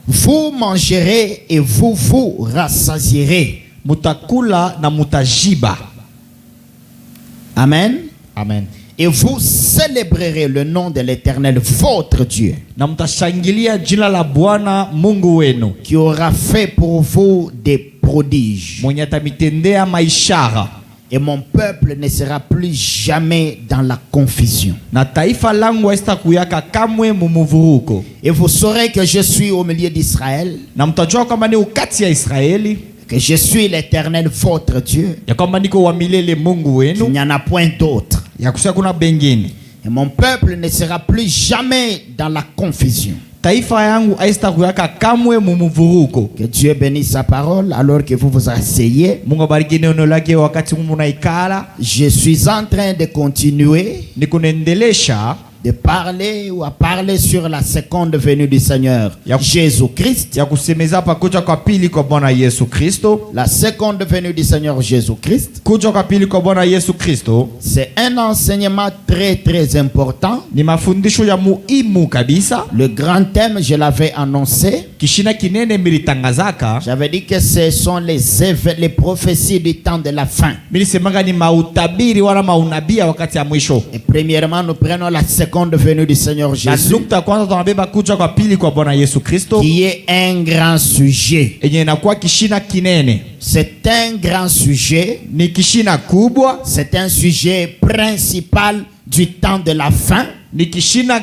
Vous mangerez et vous vous rassasierez. Mutakula na mutajiba. Amen. Amen. Et vous célébrerez le nom de l'Éternel, votre Dieu, Na mutashangilia jina la Bwana Mungu wenu, qui aura fait pour vous des prodiges. mwenye atamitendea maishara. Et mon peuple ne sera plus jamais dans la confusion. Na taifa langu haitakuyaka kamwe mumuvuruko. Et vous saurez que je suis au milieu d'Israël, Na mtajua kwamba ni ukati ya Israeli, que je suis l'Éternel, votre Dieu, ya kwamba niko wa milele Mungu qu'il wenu, n'y en a point d'autre. ya kusema kuna bengine. Et mon peuple ne sera plus jamais dans la confusion. Taifa yangu haitakuyaka kamwe mumuvuruko. Que Dieu bénisse sa parole alors que vous vous asseyez. Mungu abariki neno lake wakati munaikala. Je suis en train de continuer Niko naendelesha de parler ou à parler sur la seconde venue du Seigneur Jésus-Christ. ya kusemeza pa kuja kwa pili kwa Bwana Yesu Kristo. La seconde venue du Seigneur Jésus-Christ, Kuja kwa pili kwa Bwana Yesu Kristo c'est un enseignement très très important. ni mafundisho ya muhimu kabisa. Le grand thème, je l'avais annoncé. Kishina kinene militangazaka. J'avais dit que ce sont les prophéties du temps de la fin. Milisemanga ni mautabiri wala maunabia wakati ya mwisho. Et premièrement, nous prenons la seconde venue du Seigneur Na Jésus, nukta kwanza tunabeba kuja kwa pili kwa Bwana Yesu Kristo, qui est un grand sujet. yenye inakuwa kishina kinene. C'est un grand sujet. Ni kishina kubwa, C'est un sujet principal du temps de la fin. ni kishina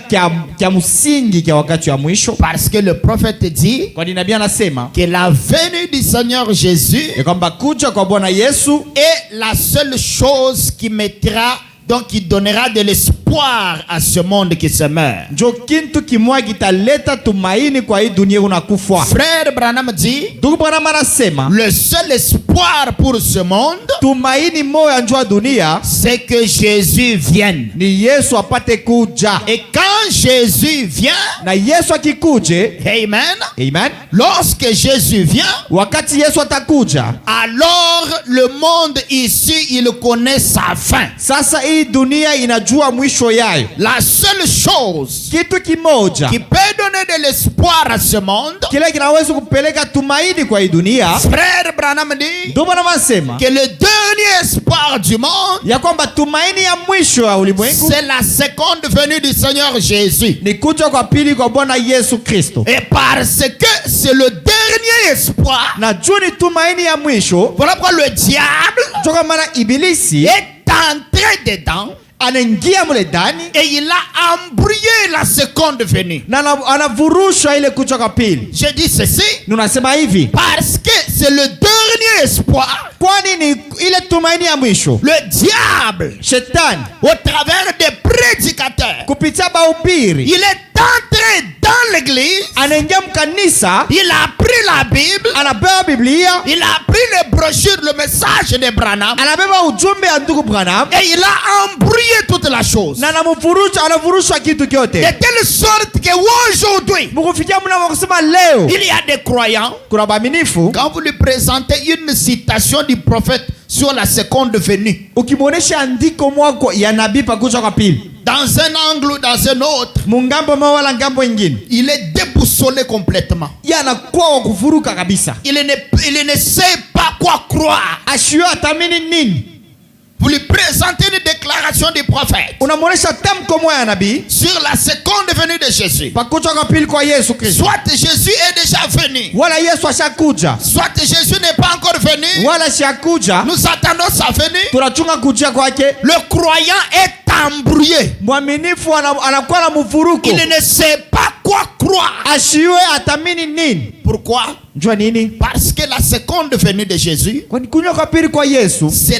kya msingi kya wakati wa mwisho. Parce que le prophète dit Kwa nabii anasema que la venue du Seigneur Jésus ya kwamba kuja kwa Bwana Yesu est la seule chose qui mettra, donc qui donnera de l'espoir à ce monde qui se meurt. njo kintu kimwa kitaleta tumaini kwa hii dunia unakufa. Frère Branham dit, Ndugu Branham anasema le seul espoir pour ce monde, tumaini moya njo ya dunia c'est que Jésus vienne. ni Yesu apate kuja. Et quand Jésus vient, Na Yesu akikuje, amen, amen, lorsque Jésus vient, wakati Yesu atakuja, alors le monde ici, il connaît sa fin. sasa hii dunia inajua mwisho yayo. La seule chose Kitu kimoja qui peut donner de l'espoir à ce monde, kile kinaweza kupeleka tumaini kwa hii dunia, frère Branham dit ndio Bwana anasema que le dernier espoir du monde, ya kwamba tumaini ya mwisho ya ulimwengu c'est la seconde venue du Seigneur Jésus. ni kuja kwa pili kwa Bwana Yesu Kristo. Et parce que c'est le dernier espoir, Na juu ni tumaini ya mwisho, voilà pourquoi le diable toka maana ibilisi est entré dedans anaingia mule ndani et il a embrouillé la seconde venue. na anavurusha ile kuja kwa pili. Je dis ceci Tunasema hivi parce que c'est le dernier espoir. kwani ni ile tumaini ya mwisho. Le diable, Shetani au travers des prédicateurs, kupitia bahubiri il est entré dans l'église, anaingia mkanisa, il a pris la Bible, anapewa Biblia, il a pris les brochures, le message de Branham, anabeba ujumbe ya ndugu Branham et il a embrouillé toute la chose. na anavurusha kitu De kyote. telle sorte qu'aujourd'hui, Mkufikia mna kusema leo il y a des croyants, kuna baaminifu, quand vous lui présentez une citation du prophète sur la seconde venue, ukimonesha andiko mwako ya nabii pakuja kwa pili, dans un angle ou dans un autre, mungambo mwa wala ngambo ingine, il est déboussolé complètement. anakuwa wa kuvuruka kabisa. Il ne sait pas quoi croire. Ashio atamini nini? Vous lui présentez une déclaration du prophète Unamonesha tamko moja ya nabii sur la seconde venue de Jésus. pakuja kwa pili kwa Yesu Kristo. Soit Jésus est déjà venu, Wala Yesu ashakuja, soit Jésus n'est pas encore venu. wala shakuja, Nous attendons sa venue. tunachunga kujia kwake. Le croyant est embrouillé. Mwaminifu anakuwa na mvuruko, Il ne sait pas quoi croire. ashiwe atamini nini. Pourquoi? Njua nini? Parce que la seconde venue de Jésus, Kwani kunywa kwa pili kwa Yesu c'est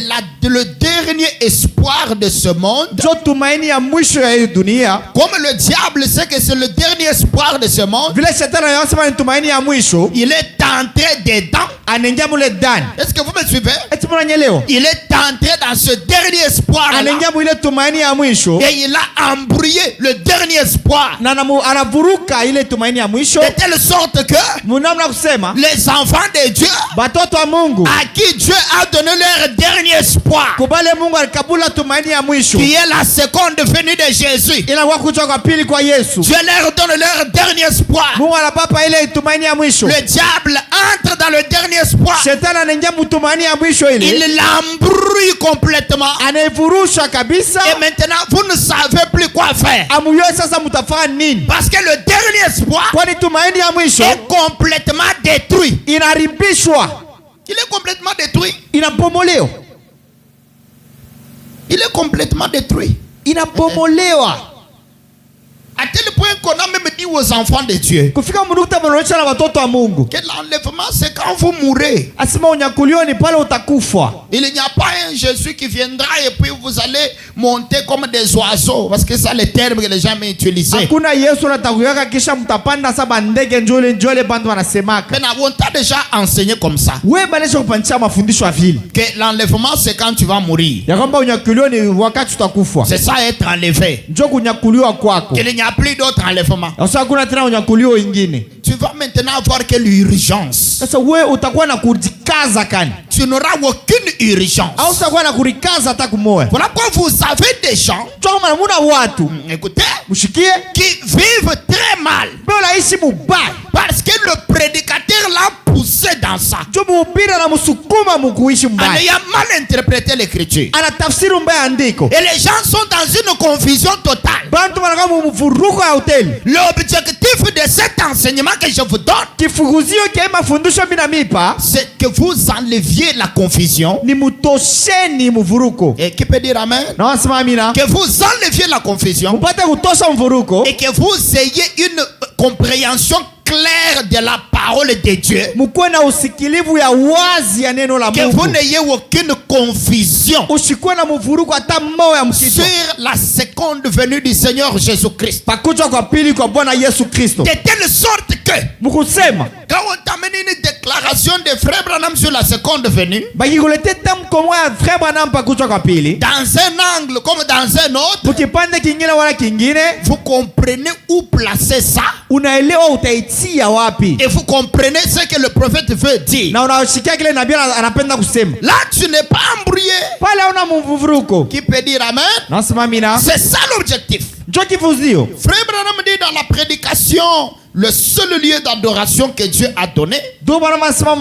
le dernier espoir de ce monde. ndio tumaini ya mwisho ya hii dunia. Comme le diable sait que c'est le dernier espoir de ce monde, Vile shetani anasema ni tumaini ya mwisho, il est entré dedans. anaingia mule ndani. Est-ce que vous me suivez? Eti mnanyelewa? Il est entré dans ce dernier espoir Anaingia mule tumaini ya mwisho et il a embrouillé le dernier espoir. na anavuruka ile tumaini ya mwisho. De telle sorte que Munamna kusema les enfants de Dieu, batoto wa Mungu à qui Dieu a donné leur dernier espoir, kubale Mungu alikabula tumaini ya mwisho, qui est la seconde venue de Jésus. inakuwa kuja kwa pili kwa Yesu. Dieu leur donne leur dernier espoir. Mungu anapapa ile tumaini ya mwisho. Le diable entre dans le dernier espoir. Shetani anaingia mtumaini ya mwisho ile, Il l'embrouille complètement. anaivurusha kabisa. Et maintenant, vous ne savez plus quoi faire. Amuyo sasa mtafanya nini? Parce que le dernier espoir Kwani tumaini ya mwisho est complètement détruit. inaribishwa, Il est complètement détruit. inapomolewa, Il est complètement détruit. inapomolewa. À tel point qu'on a même dit aux enfants de Dieu Kufika mnukuta mnaonyesha na watoto wa Mungu, que l'enlèvement, c'est quand vous mourrez. asema unyakuliwa ni pale utakufa. Il n'y a pas un Jésus qui viendra et puis vous allez monter comme des oiseaux. Parce que c'est le terme que les gens m'ont utilisé. Hakuna Yesu atakuyaka kisha mtapanda saba ndege njole bandu wanasemaka. Mais on t'a déjà enseigné comme ça. Wewe banesha kupanisha mafundisho ya vile. Que l'enlèvement, c'est quand tu vas mourir. Ya kwamba unyakuliwa ni wakati utakufa. C'est ça être enlevé. Njoo kunyakuliwa kwako. Qu'il n'y a plus d'autre enlèvement. Sasa hakuna tena unyakuliwa ingine. Tu vas maintenant avoir que l'urgence. Sasa wewe utakuwa na kujikaza kani. Tu n'auras aucune urgence. Au utakuwa na kurikaza hata kumoya. Voilà pourquoi vous avez des gens, Njoo kama muna watu, écoutez, mshikie, qui vivent très mal. mbona unaishi mubaya? Parce que le prédicateur l'a poussé dans ça. Njoo mhubiri na msukuma mkuishi En mbaya. ayant mal interprété l'écriture. Anatafsiri mbaya andiko. Et les gens sont dans une confusion totale. Bantu wanakuwa mvuruko ya hoteli. L'objectif de cet enseignement que je vous donne, Kifuguzio kia mafundisho mina mipa c'est que vous enleviez la confusion. ni mutosheni mvuruko. Et qui peut dire amen? Na wasema amina. Que vous enleviez la confusion. Upate kutosha mvuruko. Et que vous ayez une compréhension claire de la parole de Dieu. Mkuwe na usikilivu ya wazi ya neno la Que vous Mungu. n'ayez aucune confusion Usikuwe na mvuruko hata mmoja ya mkito. sur la seconde venue du Seigneur Jésus-Christ. Pakuja kwa pili kwa Bwana Yesu Kristo. De telle sorte que Mkusema quand on t'amène une déclaration de Frère Branham sur la seconde venue, bakikulete tamko moja frère Branham pakuja kwa pili, dans un angle comme dans un autre, mukipande kingine wala kingine, vous comprenez où placer ça unaelewa utaitia wapi. et vous comprenez ce que le prophète veut dire. Na unashikia kile nabii anapenda kusema. Là, tu n'es pas embrouillé. Pale una mvuruko. Qui peut dire amen? Nasema amina. C'est ça l'objectif. Njoo kifuzio. Frère Branham dit dans la prédication, le seul lieu d'adoration que Dieu a donné, Ndio bwana masema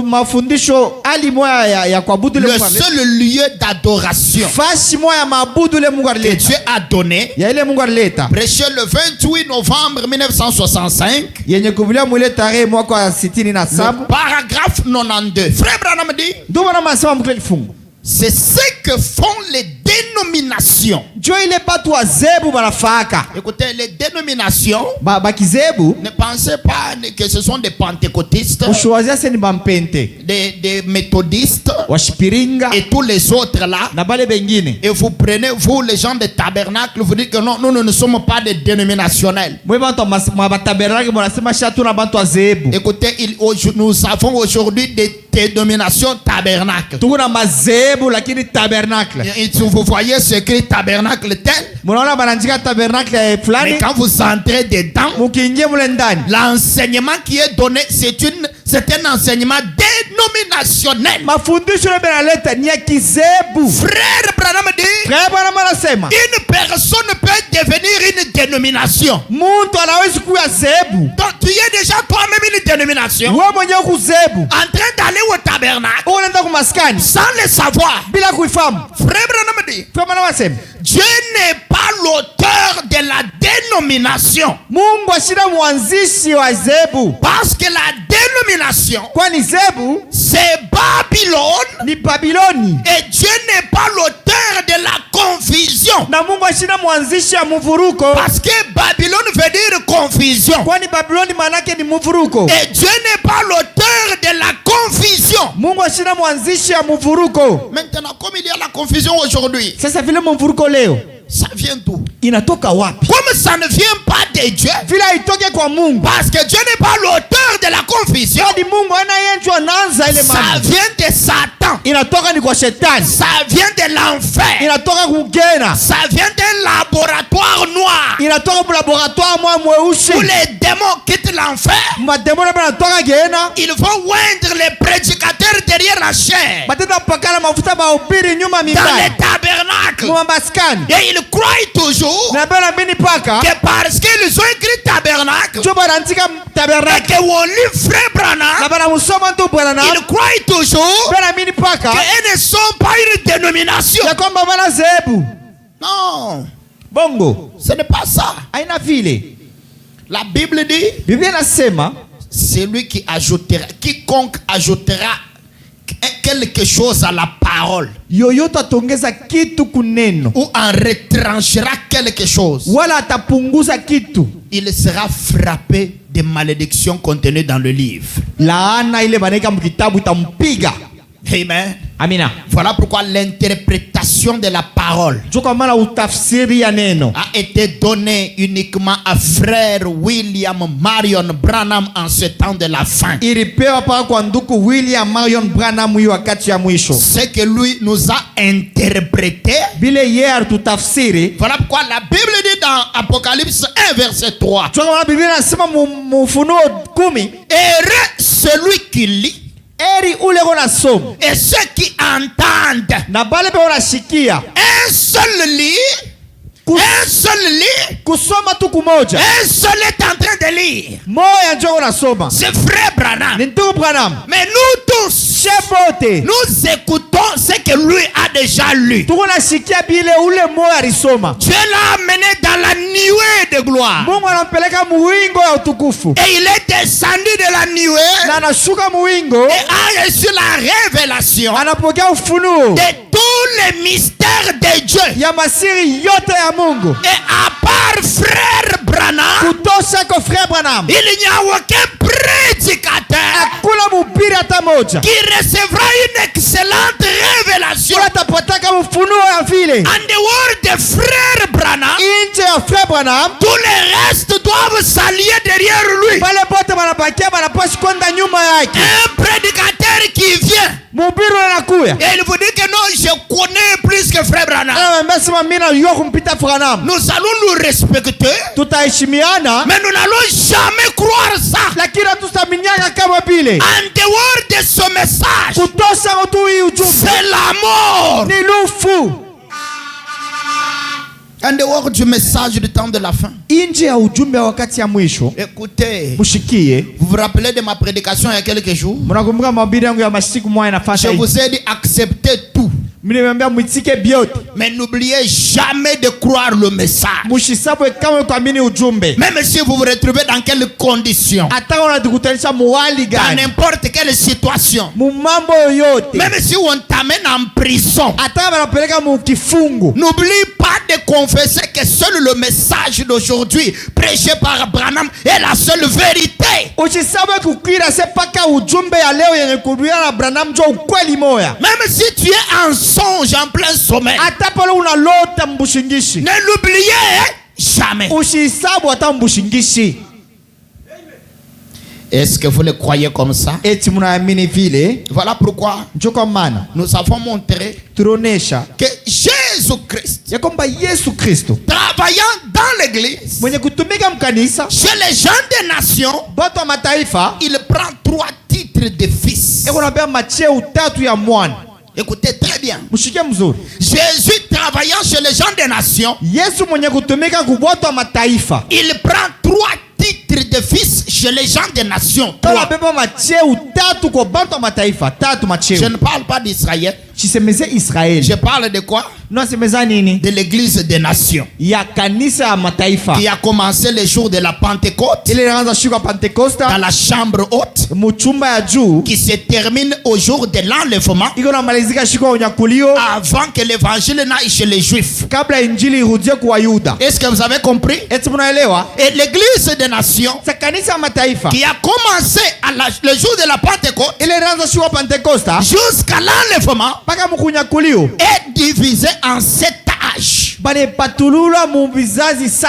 mafundisho ali moya ya kuabudu le le Mungu. seul lieu d'adoration Fashi moya maabudu le Mungu que alileta. Dieu a donné, Ya ile Mungu alileta. prêché le 28 novembre 1965, Yenye kuvulia mwile tarehe mwaka wa 67. le paragraphe 92. Frère Branham dit, Ndio bwana masema mkile kifungu. c'est ce que font les dénominations. Njoo ile batu wa zebu banafaka. Écoutez, les dénominations, Bakizebu ne pensez pas que ce sont des pentecôtistes, ushuwazia seni bampente. des méthodistes Washipiringa et tous les autres là. na bale bengine. Et vous prenez, vous les gens des tabernacles, vous dites que non, nous ne sommes pas des dénominationnels. Mwe bantu wa bataberaki mwanasema shatu na bantu wa zebu. Écoutez, nous avons aujourd'hui des dénominations tabernacles. Tuko na mazebu lakini tabernacle. Et si vous voyez ce écrit tabernacle tel, Munaona banandika tabernacle fulani. mais quand vous entrez dedans, Mukiingie mule ndani. l'enseignement qui est donné, c'est un enseignement dénominationnel. Mafundisho le benaleta ni ya kizebu. Frère Branham dit, Frère Branham anasema une personne peut devenir une dénomination. muntu anawezi kuwa zebu. Donc tu es déjà toi-même une dénomination, Wewe mwenyewe kuzebu. en train d'aller au tabernacle Unaenda kumaskani sans le savoir. bila kuifahamu. Frère Branham dit, Frère Branham anasema Dieu n'est pas l'auteur de la dénomination. Mungu ashina mwanzishi wa zebu. Parce que la dénomination, Kwani zebu c'est Babylone. ni Babiloni. Et Dieu n'est pas l'auteur de la confusion. Na Mungu ashina mwanzishi ya mvuruko. Parce que Babylone veut dire confusion. Kwani Babiloni manake ni mvuruko. Et Dieu n'est pas l'auteur de la confusion. Mungu ashina mwanzishi ya mvuruko. Maintenant, comme il y a la confusion aujourd'hui, Sasa vile mvuruko leo ça vient d'où? inatoka wapi? Comme ça ne vient pas de Dieu, Vile haitoke kwa Mungu. parce que Dieu n'est pas l'auteur de la confusion, Kadi Mungu anayenjwa anaanza ile ça mambo. vient de Satan. Inatoka ni kwa shetani. Ça vient de l'enfer. Inatoka kugena. Ça vient d'un laboratoire noir Inatoka mu laboratoire mwa mweusi. où les démons quittent l'enfer. Mademoni banatoka gena. Ils vont oindre les prédicateurs derrière la chair Batenda pakala mafuta mahubiri nyuma dans les mibaya. tabernacles. Mwa maskani. Et ils croient toujours Na bela mini paka. que parce qu'ils ont écrit tabernacle Choba rantika et tabernacle. qu'on lit Frère Branham, Na bana musoma tu bwana. ils croient toujours Bela mini paka. qu'ils ne sont pas une dénomination. Ya kwamba bana zebu. Non, Bongo. ce n'est pas ça. Haina vile. La Bible dit, Biblia inasema celui qui ajoutera, quiconque ajoutera quelque chose à la parole yoyote atongeza kitu kuneno ou en retranchera quelque chose, wala atapunguza kitu, il sera frappé des malédictions contenues dans le livre. laana ile banaika mkitabu itampiga. Amen. Amina. Voilà pourquoi l'interprétation de la parole Joka maana utafsiri ya neno a été donnée uniquement à frère William Marion Branham en ce temps de la fin. ilipewa paka kwa nduku William Marion Branham huyu wakati ya mwisho. Ce que lui nous a interprété. Bile yeye alitutafsiri. Voilà pourquoi la Bible dit dans Apocalypse 1 verset 3. Joka maana Biblia inasema mu Ufunuo 10, Heureux celui qui lit eri ule kona somo et ceux qui entendent. na bale pe wanashikia Un seul lit. Un seul lit. kusoma tu kumoja. Un seul est en train de lire. Moya njoo unasoma. C'est frère Branham. Ni ndugu Branham. Mais nous tous, Shebote. nous écoutons ce que lui a déjà lu. Tuko nasikia bile ule moya alisoma. Dieu l'a amené dans la nuée de gloire. Mungu anampeleka muwingo ya utukufu. Et il est descendu de la nuée Na anashuka muwingo. et a reçu la révélation Anapokea ufunuo de tous les mystères de Dieu. ya masiri yote ya Mungu. Et à part frère Branham, Kutosha kwa frère Branham. il n'y a aucun prédicateur Hakuna mhubiri hata moja. qui recevra une excellente révélation Kula tapataka ufunuo ya vile. en dehors de frère Branham. Inje ya frère Branham. Tous les restes doivent s'allier derrière lui. Pale pote banapakia banapashi kwenda nyuma yake. Un prédicateur qui vient Mhubiri anakuya. et il vous dit que non, je connais plus que frère Branham. Anamwambia sema mimi na yuko kumpita Branham. Nous allons nous respecter, Tutaheshimiana. mais nous n'allons jamais croire ça. Lakini tutaminyaka kama vile. En dehors de ce message, Kutosha tu hii ujumbe. c'est la mort. Ni lufu. En dehors du message du temps de la fin. Inje ya ujumbe wa wakati ya mwisho. Écoutez, Mushikie. vous vous rappelez de ma prédication il y a quelques jours? Mnakumbuka mahubiri yangu ya masiku moja Je nafanya hivi. vous ai dit acceptez tout, Mimi nimeambia mwitike biote. mais n'oubliez jamais de croire le message. Mushisabwe kama utaamini ujumbe. Même si vous vous retrouvez dans quelles conditions, Hata unajikutanisha muwali dans gani. n'importe quelle situation, Mu mambo yoyote. même si on t'amène en prison, Hata wanapeleka mu kifungu. n'oublie pas de confesser que seul le message d'aujourd'hui prêché par Branham est la seule vérité. Ushisabwe kukira sepaka ujumbe ya leo yenye kurudia na Branham jo ukweli moya. Même si tu es en songe, en plein sommeil, Hata pale unalota mbushingishi. ne l'oubliez jamais. Ushisabu hata mbushingishi. Est-ce que vous le croyez comme ça? Eti munaamini vile. Voilà pourquoi Njo kwa maana nous avons montré tunaonesha que Jésus-Christ, ya kwamba Yesu Kristo travaillant dans l'église, mwenye kutumika mkanisa chez les gens des nations, batu wa mataifa il prend 3 titres de fils. eko nabea macheo tatu ya mwana. Écoutez très bien. Mshike mzuri. Jésus travaillant chez les gens des nations, Yesu mwenye kutumika kubwatu wa mataifa il prend 3 titres de fils chez les gens des nations. 3. anabeba macheo tatu kwa batu wa mataifa tatu Je macheo. ne parle pas d'Israël. Chisemeze Israeli. Je parle de quoi? No semeza nini? De l'église des nations, Ya kanisa ya mataifa. qui a commencé le jour de la Pentecôte Ile inaanza shuka dans Pentecosta la chambre haute, muchumba ya juu qui se termine au jour de l'enlèvement, iko na malizika shika unyakulio avant que l'évangile n'aille chez les juifs. kabla injili irudie kwa Wayuda. Est-ce que vous avez compris? Eti munaelewa? Et l'église des nations, Sa kanisa ya mataifa qui a commencé le jour de la Pentecôte ile inaanza shuka Pentecosta jusqu'à l'enlèvement, mpaka mukunyakulio est divisée en 7 âges. bale patulula mu vizazi 7.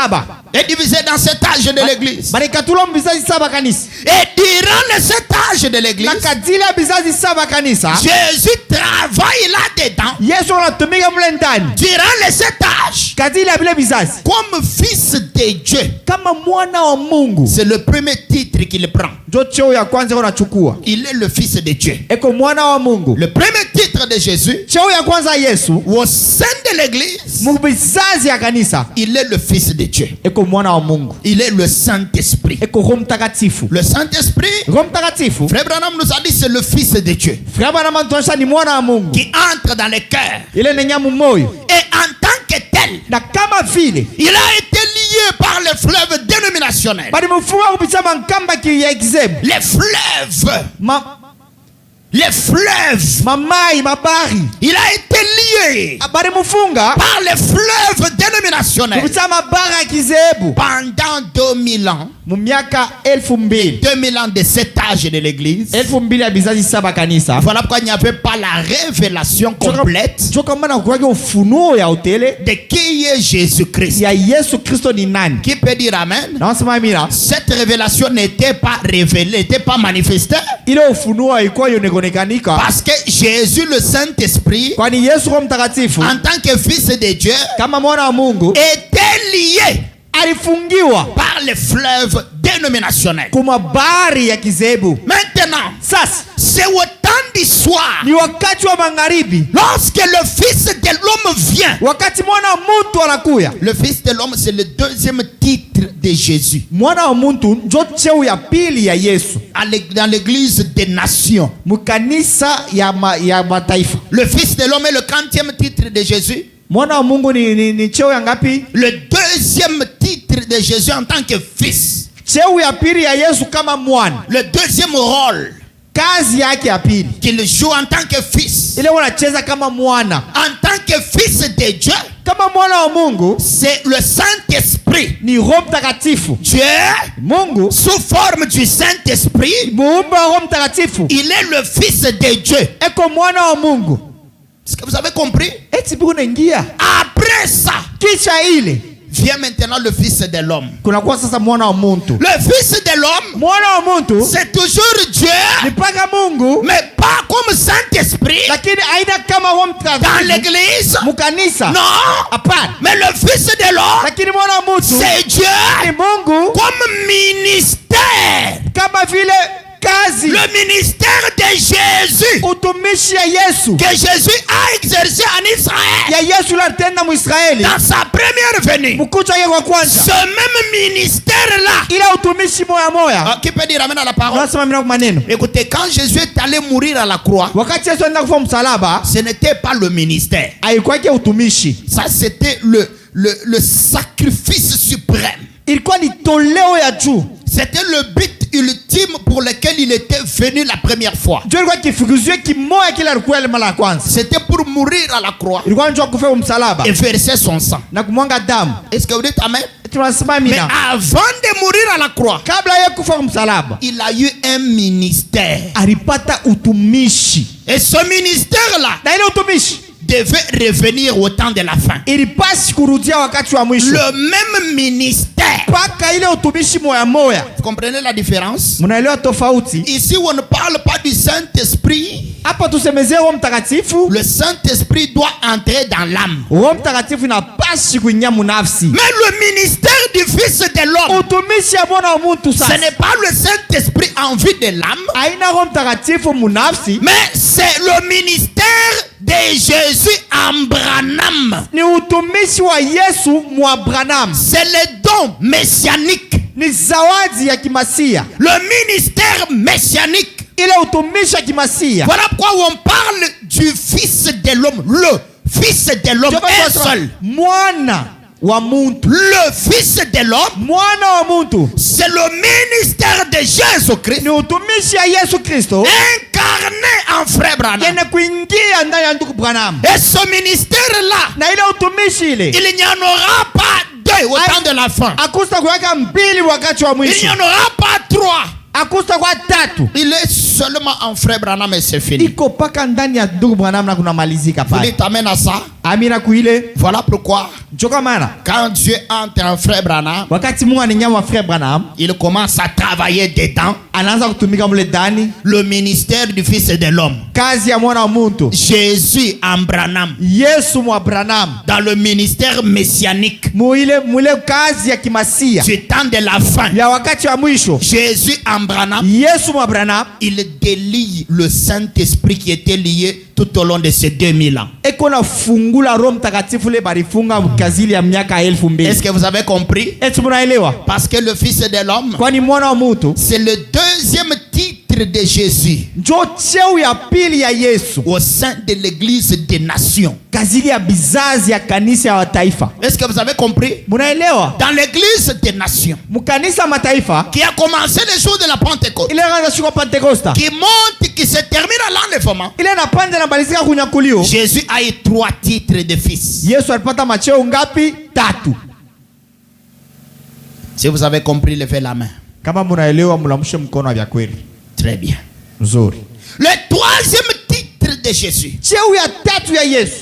est divisé dans 7 âges de l'église. Barikatula bizazi saba kanisa. Et durant les 7 âges de l'église, Na kadila bizazi saba kanisa. Jésus travaille là-dedans. Yesu anatumika mle ndani. Durant les 7 âges, Kadila bile bizazi. comme fils de Dieu. Kama mwana wa Mungu. C'est le premier titre qu'il prend. Ndio cheo ya kwanza unachukua. Il est le fils de Dieu. Eko mwana wa Mungu. Le premier titre de Jésus, Cheo ya kwanza Yesu. au sein de l'église, Mubizazi ya kanisa. il est le fils de Dieu. Eko mwana wa Mungu. Il est le Saint-Esprit. Eko Roho Mtakatifu. Le Saint-Esprit, Roho Mtakatifu. Frère Branham nous a dit, c'est le fils de Dieu Frère Branham anatuonyesha ni mwana wa Mungu. qui entre dans les cœurs. Ile ni nyamu moyo. Et en tant que tel, Na kama vile il a été lié par les fleuves dénominationnels. bali mfuwa kupitia mankamba ki ya exem. Les fleuves. Les fleuves. Mamai mabari. Il a été lié Bali mfunga par les fleuves dénominationnels kupitia mabara kizebu. pendant 2000 ans. Mumiaka 2000. 2000 ans de cet âge de l'église. 2000 ya bizazi saba kanisa. Voilà pourquoi il n'y avait pas la révélation complète Joka mana kuwake ufunuo ya hotele de qui est Jésus-Christ. ya Yesu Kristo ni nani. Qui peut dire amen? Na wasema amina. Cette révélation n'était pas révélée, n'était pas manifestée. Ile ufunuo haikuwa yonekanika. Parce que Jésus, le Saint-Esprit, Kwani Yesu Roho Mtakatifu en tant que fils de Dieu, kama mwana wa Mungu était lié alifungiwa par les fleuves dénominationnels. kumabari ya kizebu. Maintenant, Sasa c'est au temps du soir, ni wakati wa magharibi, lorsque le Fils de l'homme vient. wakati mwana wa mtu anakuya. Le Fils de l'homme, c'est le deuxième titre de Jésus Mwana wa mtu ndio cheo ya pili ya Yesu dans l'église des nations. mukanisa ya mataifa. Le Fils de l'homme est le 40e titre de Jésus. Mwana wa Mungu ni cheo ya ngapi? Le deuxième titre de Jésus en tant que fils. Cheo ya pili ya Yesu kama mwana. Le deuxième rôle Kazi yake ya pili qu'il joue en tant que fils. ile wanacheza kama mwana. En tant que fils de Dieu, Kama mwana wa Mungu c'est le Saint-Esprit. ni Roho Mtakatifu. Dieu, Mungu sous forme du Saint-Esprit, muumba wa Roho Mtakatifu. il est le fils de Dieu. Eko mwana wa Mungu. Est-ce que vous avez compris? Eti biku naingia. Après ça, Kisha ile vient maintenant le fils de l'homme. kunakuwa sasa mwana wa muntu. Le fils de l'homme, Mwana wa muntu c'est toujours ni Dieu, paka Mungu, mais pas comme Saint-Esprit lakini aina kama Roho dans Mtakatifu l'église. mukanisa. Non. Hapana. Mais le fils de l'homme, Lakini mwana wa muntu c'est ni Dieu Mungu comme ministère. kama vile kazi Le ministère de Jésus utumishi ya Yesu que Jésus a exercé en Israël ya Yesu la tena Muisraeli dans sa première venue. mkucha yake wa kwanza. Ce même ministère-là. Ila utumishi moya moya. Qui peut dire amen à la parole? Nasema mimi maneno. Écoutez, quand Jésus est allé mourir à la croix, Wakati Yesu anaenda kufa msalaba, ce n'était pas le ministère. haikuwa utumishi. Ça, c'était le sacrifice suprême. Ilikuwa ni toleo ya juu. C'était le but ultime pour lequel il était venu la première fois. Ndio ilikuwa kifukuzio kimoja kile alikuwa ile mara ya kwanza. C'était pour mourir à la croix Ilikuwa njoo kufa msalaba et verser son sang. na kumwanga damu. Est-ce que vous dites amen? Tunasema Mais mina. avant de mourir à la croix, Kabla ya kufa msalaba, il a eu un ministère. alipata utumishi. Et ce ministère-là Na ile utumishi devait revenir au temps de la fin. ilipasi kurudia wakati wa mwisho. Le même ministère. Paka ile utumishi moya moya. Vous comprenez la différence? Mnaelewa tofauti? Ici, on ne parle pas du Saint-Esprit. Hapa tusemezee Roho Mtakatifu. Le Saint-Esprit doit entrer dans l'âme. Roho Mtakatifu inapasi kuingia munafsi. Mais le ministère du Fils de l'homme, Utumishi ya mwana wa mtu ce sasa n'est pas le Saint-Esprit en vue de l'âme, haina Roho Mtakatifu munafsi, mais c'est le ministère de Jésus en Branham. ni utumishi wa Yesu mwa Branham. C'est le don messianique. Ni zawadi ya kimasia. Le ministère messianique. Ile utumishi ya kimasia. Voilà pourquoi on parle du Fils de l'homme. Le Fils de l'homme est seul. Mwana wa muntu. Le Fils de l'homme, Mwana wa muntu. c'est le ministère de Jésus-Christ Ni utumishi ya Yesu Kristo. incarné en frère Branham. Yene kuingia ndani ya ndugu Branham. Et ce ministère-là, Na ile utumishi ile. il n'y en aura pas deux au temps de la fin. Akusta kuweka mbili wakati wa Il mwisho. n'y en aura pas trois. akusta kwa tatu. Il est seulement en frère Branham et c'est fini. Iko paka ndani ya ndugu Branham na kuna malizika Vous pale. t'amène à ça. Amina kuile. Voilà pourquoi, Njoka maana. quand Dieu entre en frère Branham, Wakati Mungu aninyama frère Branham, il commence à travailler dedans anaanza kutumika mule ndani. le ministère du Fils de l'homme. Kazi ya mwana wa muntu. Jésus en Branham, Yesu mwa Branham. dans le ministère messianique Mule kazi ya kimasia. du temps de la fin. Ya wakati wa mwisho. Jésus en Branham, Yesu mwa Branham. il délie le Saint-Esprit qui était lié tout au long de ces 2000 ans. Eko na fungula Roho Mtakatifu le barifunga kazili ya miaka 2000. Est-ce que vous avez compris? Eti munaelewa? Parce que le Fils de l'homme, Kwani mwana wa mtu c'est le deuxième titre de Jésus njo cheo ya pili ya Yesu au sein de l'église des nations. kazili ya bizazi ya kanisa ya wataifa. Est-ce que vous avez compris? Munaelewa? Dans l'église des nations, Mukanisa mataifa qui a commencé le jour de la Pentecôte, ile anza shuka Pentecosta. qui monte, qui se termine à l'enlèvement, Ile napanda na balizika kunyakulio. Jésus a eu 3 titres de fils. Yesu alipata macheo ngapi? 3. Si vous avez compris, levez la main. Kama munaelewa mulamshe mkono vya kweli. Très bien. Nzuri. Le troisième titre de Jésus, Cheo ya 3 ya Yesu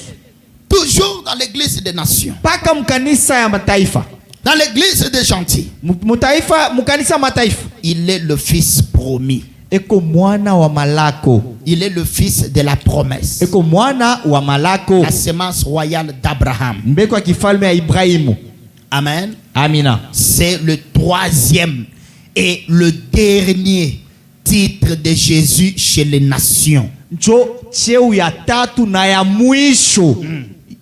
toujours dans l'église des nations, paka mkanisa ya mataifa. dans l'église des gentils, Mutaifa mkanisa mataifa. il est le fils promis. Eko mwana wa malako. Il est le fils de la promesse, Eko mwana wa malako. la semence royale d'Abraham. Mbeko ya kifalme ya Ibrahimu. Amen. Amina. C'est le troisième et le dernier titre de Jésus chez les nations. Njo cheo ya 3 na ya mwisho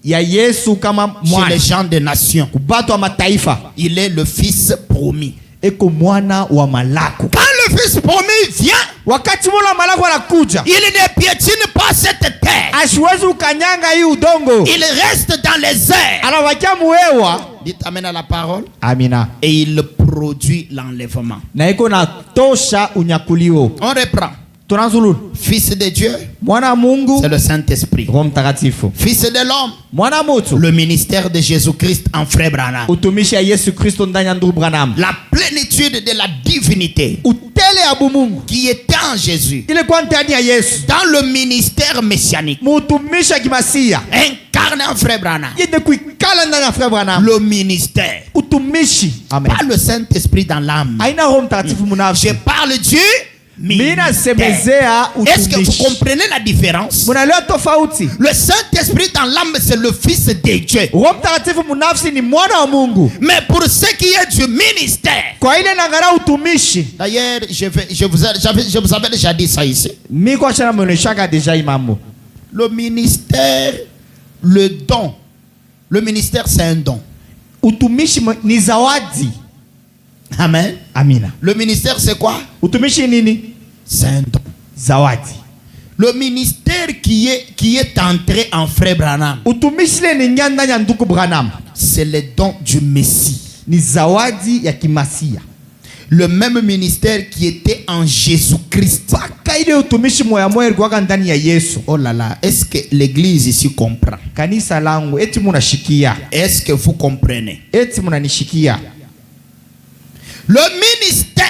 ya Yesu kama Chez mwana. les gens des nations, Kubato wa mataifa. il est le fils promis. Eko mwana wa malako. Quand le fils promis vient, Wakati mwana wa malako anakuja, il ne piétine pas cette terre. asiwezi ukanyanga hii udongo. Il reste dans les airs. Anawakia muewa. Dites amen à la parole. Amina. Et il produit l'enlèvement. Na iko na tosha unyakulio. On reprend. Tunazulu. Fils de Dieu, Mwana wa Mungu, c'est le Saint-Esprit. Roho Mtakatifu. Fils de l'homme, Mwana wa mtu, le ministère de Jésus-Christ en frère Branham. utumishi ya Yesu Kristo ndani ya ndugu Branham. La plénitude de la divinité Utele ya bumungu qui était en Jésus ile kwa ndani ya Yesu. dans le ministère messianique, Mutumishi ya kimasia. incarné en frère Branham. Yende kuikala ndani ya frère Branham. Le ministère, Utumishi. Amen. pas le Saint-Esprit dans l'âme. Aina Roho Mtakatifu Je munafsi. parle du Mina ministère. semezea Est-ce que vous utumishi. comprenez la différence? Munaelewa tofauti? Le Saint-Esprit dans l'âme, c'est le Fils de Dieu. Roho Mtakatifu munafsi ni mwana wa Mungu. Mais pour ce qui est du ministère, Kwa ile nangara utumishi. d'ailleurs, je vous avais déjà dit ça ici. Miko achana mweneshaka deja imambo. Le ministère, le don. Le ministère, c'est un don. Utumishi ni zawadi. Amen. Amina. Le ministère, c'est quoi? Utumishi nini? C'est un don. Zawadi. Le ministère qui est entré en frère Branham, Utumishi le ni nyanda ya ndugu Branham. c'est le don du Messie. Ni zawadi ya kimasia. Le même ministère qui était en Jésus-Christ. Paka ile utumishi moya moya ilikuwa ndani ya Yesu. Oh là là, est-ce que l'église ici comprend? Kanisa langu eti munashikia. Est-ce que vous comprenez? Eti munanishikia. Le ministère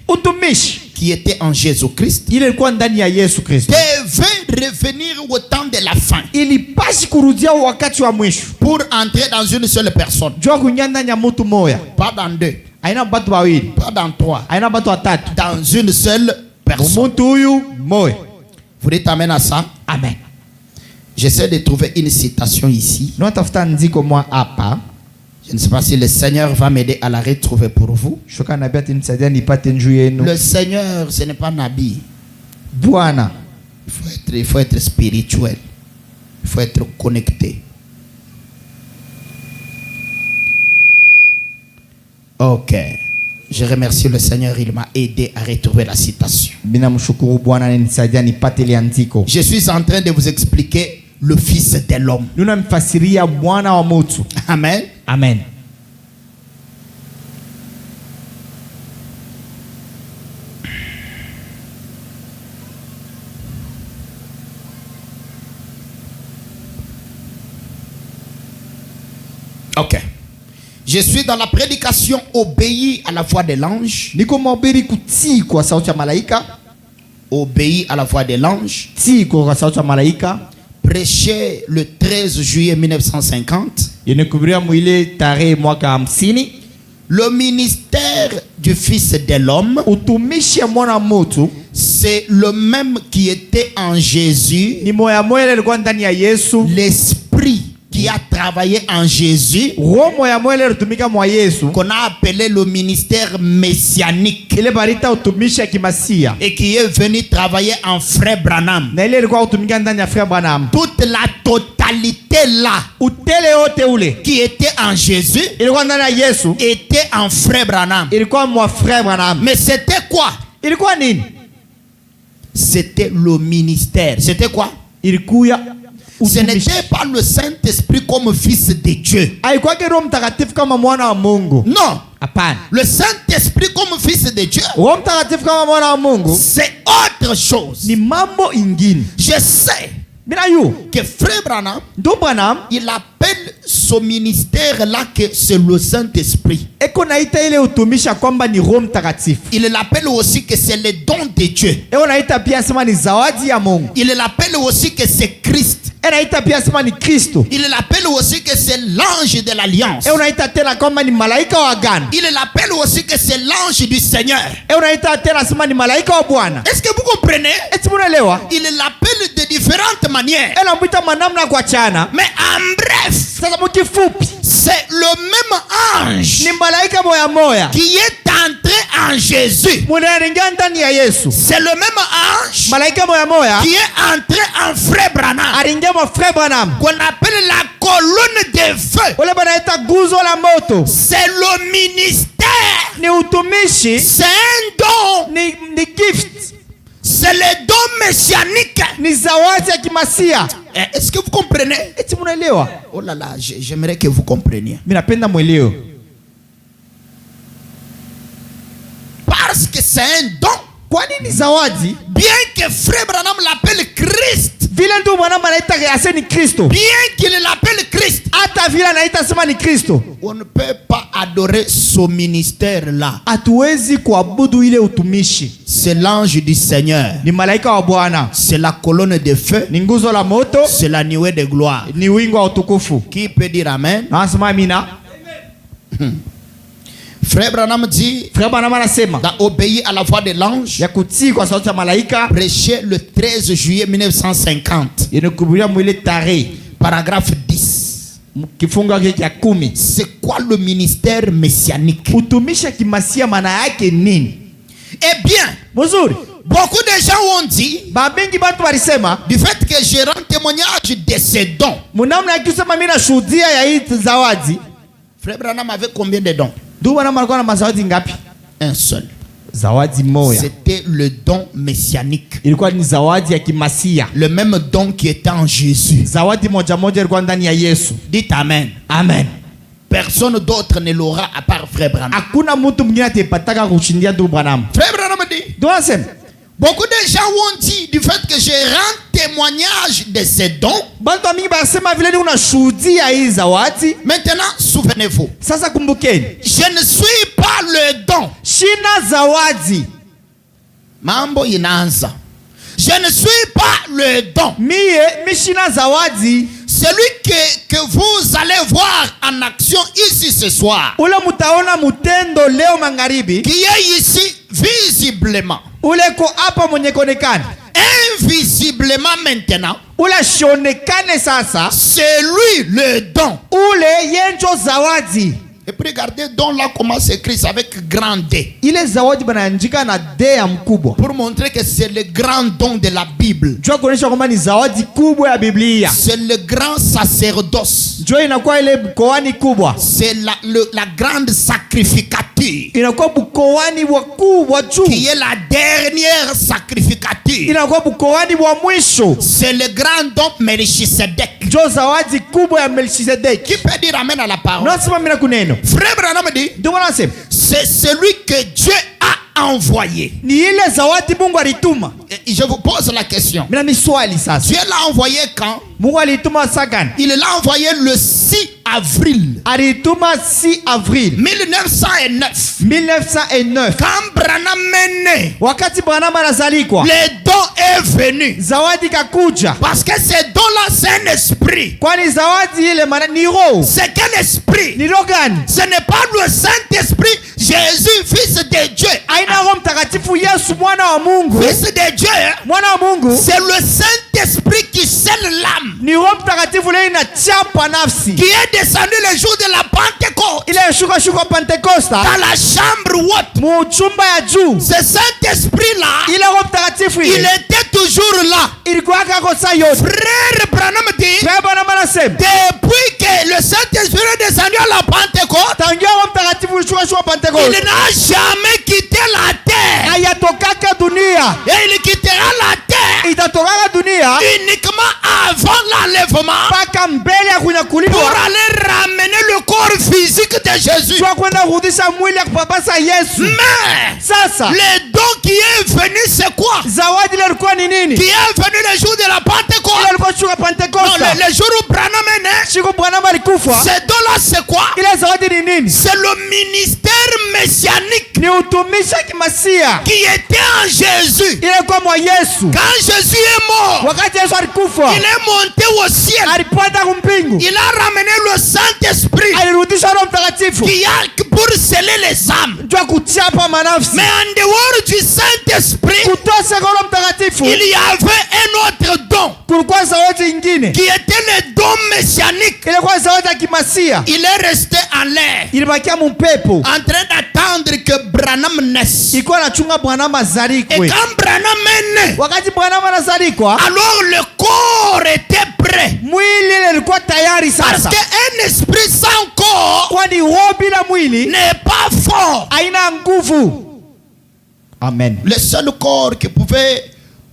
Utumishi qui était en Jésus-Christ ile ilikuwa ndani ya Yesu Kristo. devait revenir au temps de la fin Ilipasi kurudia wakati wa mwisho. pour entrer dans une seule personne. Jua kunyanda ya mtu moya. Pas dans 2, Aina batu bawili. pas dans 3, Aina batu watatu. dans une seule personne. Mtu huyu moya. Vous dites amen à ça? Amen. J'essaie de trouver une citation ici. Natafuta ndiko mwa hapa. Je ne sais pas si le Seigneur va m'aider à la retrouver pour vous. Shoka na biati nisaidia nipate njuu yenu. Le Seigneur, ce n'est pas Nabi. Bwana. Il faut être spirituel. Il faut être connecté. Ok. Je remercie le Seigneur, il m'a aidé à retrouver la citation. Bina mshukuru Bwana nisaidia nipate ile andiko. Je suis en train de vous expliquer le Fils de l'homme. Nuna mfasiria mwana wa mtu. Amen. Amen. Ok. Je suis dans la prédication obéi à la voix de l'ange. niko mahubiri kutii kwa sauti ya malaika, Obéi à la voix de l'ange. tii kwa sauti ya malaika. Prêché le 13 juillet 1950. Yenekubiria mwile tarehe mwaka 50. Le ministère du Fils de l'homme, Utumishi ya mwana mutu c'est le même qui était en Jésus. ni moya moya ile ilikuwa ndani ya Yesu. L'esprit qui a travaillé en Jésus, Roho moya moya ile ilitumika mwa Yesu, qu'on a appelé le ministère messianique, ile barita utumishi ya kimasia, et qui est venu travailler en Frère Branham. na ile ilikuwa utumika ndani ya Frère Branham. Toute la totalité là, Utele yote ule qui était en Jésus, ilikuwa ndani ya Yesu, était en Frère Branham. ilikuwa mwa Frère Branham. Mais c'était quoi? Ilikuwa nini? C'était le ministère. C'était quoi? Ilikuwa Ce n'était pas le Saint-Esprit comme fils de Dieu. haikuwa Roho Mtakatifu kama mwana wa Mungu. Non. Hapana. Le Saint-Esprit comme fils de Dieu, Roho Mtakatifu kama mwana wa Mungu c'est autre chose. ni mambo ingine. Je sais Mina yu que Frère Branham, ndo Branham il appelle ce ministère-là que c'est le Saint-Esprit. eko naita ile utumisha kwamba ni Roho Mtakatifu. Il l'appelle aussi que c'est le don de Dieu. Eko naita pia sema ni zawadi ya Mungu. Il l'appelle aussi que c'est Christ. Naita pia sema ni Kristo. Il l'appelle aussi que c'est l'ange de l'alliance. Naita tena kwamba ni malaika wa agano. Il l'appelle aussi que c'est l'ange du Seigneur. Naita tena sema ni malaika wa Bwana. Est-ce que vous comprenez? Eti munaelewa? Il l'appelle de différentes manières. Mwita manamna kwa chana. Mais en bref, Sasa mkifupi, c'est le même ange ni malaika moya moya qui est entré en Jésus. munaingia ndani ya Yesu. C'est le même ange Malaika moya moya qui est entré en Frère Branham, aringia mwa Frère Branham. qu'on appelle la colonne de feu. Ule banaita guzo la moto. C'est le ministère. Ni utumishi, C'est un don. ni gift, C'est le don messianique. ni zawadi ya kimasia. Est-ce que vous comprenez? Eti munaelewa? Oh là là, j'aimerais que vous compreniez. Mimi napenda mweleo. Parce que c'est un don. Kwa nini zawadi? Bien que Frère Branham l'appelle Christ, Vile ndio Branham anaita ase ni Kristo. bien qu'il l'appelle Christ, Hata vile anaita sema ni Kristo. on ne peut pas adorer ce ministère-là. Hatuwezi kuabudu ile utumishi. C'est l'ange du Seigneur. Ni malaika wa Bwana. C'est la colonne de feu. Ni nguzo la moto. C'est la nuée de gloire. Ni wingu wa utukufu. Qui peut dire Amen? Nasema amina. Frère Branham dit, Frère Branham anasema d'obéir à la voix de l'ange, ya kutii kwa sauti ya malaika. prêché le 13 juillet 1950. Inakubulia mwile tarehe. Paragraphe 10. Kifunga hiki ya 10. C'est quoi le ministère messianique? Utumisha kimasia maana yake nini? Eh bien, Mzuri. beaucoup de gens ont dit, Babengi batu walisema du fait que je rends témoignage de ces dons. munamna akisema mimi nashuhudia ya hii zawadi. Frère Branham avait combien de dons? Ndio Branham alikuwa na mazawadi ngapi? Un seul. Zawadi moja. C'était le don messianique. Ilikuwa ni zawadi ya kimasia. Le même don qui était en Jésus. Zawadi moja moja ilikuwa ndani ya Yesu. Dites Amen. Amen. Personne d'autre ne l'aura à part Frère Branham. Hakuna mtu mwingine atapataka kushindia ndugu Branham. Frère Branham dit, Ndio nasema beaucoup de gens ont dit du fait que je rends témoignage de ces dons. bantu mingi basema vile ni unashuhudia hii zawadi. Maintenant, souvenez-vous, Sasa kumbukeni, je ne suis pas le don. shina zawadi. Mambo inaanza. Je ne suis pas le don. Mi shina zawadi. Celui que vous allez voir en action ici ce soir, Ule mutaona mutendo leo magharibi. qui est ici visiblement, Ule ko hapa mwenye konekana. invisiblement maintenant, Ule shonekane sasa. c'est lui le don. Ule yenjo zawadi. Et puis regardez donc là comment c'est écrit, c'est avec grand D. Ile zawadi banaandika na D ya mkubwa. Pour montrer que c'est le grand don de la Bible. Jua kuonyesha kwamba ni zawadi kubwa ya Biblia. C'est le grand sacerdoce. Jua inakuwa ile mkoani kubwa. C'est la grande sacrificature. Inakuwa mkoani wa kubwa juu. Qui est la dernière sacrificature. Inakuwa mkoani wa mwisho. C'est le grand don Melchisedec. Jua zawadi kubwa ya Melchisedek. Qui peut dire amen à la parole? Unasema mimi na kuneno. Frère Branham dit, Ndio wanasema c'est celui que Dieu a envoyé? Ni ile zawadi Mungu alituma. Et je vous pose la question. Mina miswali sasa. Dieu l'a envoyé quand? Mungu alituma sagani? Il l'a envoyé le 6 avril Alituma 6 avril 1909. 1909. Quand Branham est né, Wakati Branham anazalikwa, le don est venu. zawadi kakuja. Parce que ce don-là, c'est un esprit. Kwani zawadi ile maana ni roho. C'est quel esprit? Ni roho gani? Ce n'est pas le Saint-Esprit, Jésus, fils de Dieu. Aina Roho Mtakatifu Yesu mwana wa Mungu. Fils de Dieu, Mwana wa Mungu. c'est le Saint-Esprit qui scelle l'âme, Ni Roho Mtakatifu ile inachapa nafsi. qui est descendu le jour de la Pentecôte Ile shuka Pentecosta. dans la chambre haute. Mu chumba ya juu. Ce Saint-Esprit-là, Ile Roho Mtakatifu il ile était toujours là. ilikuwa kako saa yote. Frère Branham dit, Frère Branham anasema depuis que le Saint-Esprit est descendu à la Pentecôte, tangia Roho Mtakatifu shuka Pentecosta. il n'a jamais quitté la terre. Hayatokaka dunia. Et il quittera la terre Itatokaka dunia uniquement avant l'enlèvement mpaka mbele ya pour kunyakuliwa. aller ramener le corps physique de Jésus. Kwa kwenda kurudisha mwili ya kupapasa Yesu. Mais Sasa le don qui est venu, c'est quoi? zawadi ile ilikuwa ni nini? Qui est venu le jour de la Ile Pentecôte. ilikuwa shuka Non, Pentecosta. le jour où Branham est né, Siku Branham alikufa. ce don-là, c'est quoi? Ile zawadi ni nini? C'est le ministère messianique Ni utumishi wa kimasia. qui était en Jésus. Ile kwa mwa Yesu. Quand Jésus est mort, Wakati Yesu alikufa, il est monté au ciel. alipanda kumpingu. Il a ramené le Saint-Esprit Alirudisha Roho Mtakatifu. qui a pour sceller les âmes. Jua kuchapa manafsi. Mais en dehors du Saint-Esprit, Kutosa kwa Roho Mtakatifu. il y avait un autre don Kulikuwa zawadi ingine. qui était le don messianique. Ile kwa zawadi ya kimasia. Il est resté en l'air Ilibakia mpepo. en train d'attendre que Branham naisse. Ilikuwa nachunga Branham Et azalikwe. quand Branham est né, Wakati Branham anazalikwa, alors le corps était prêt. mwili ile ilikuwa tayari Parce sasa. qu'un esprit sans corps Kwani roho bila mwili n'est pas fort. haina nguvu. Amen. Le seul corps qui pouvait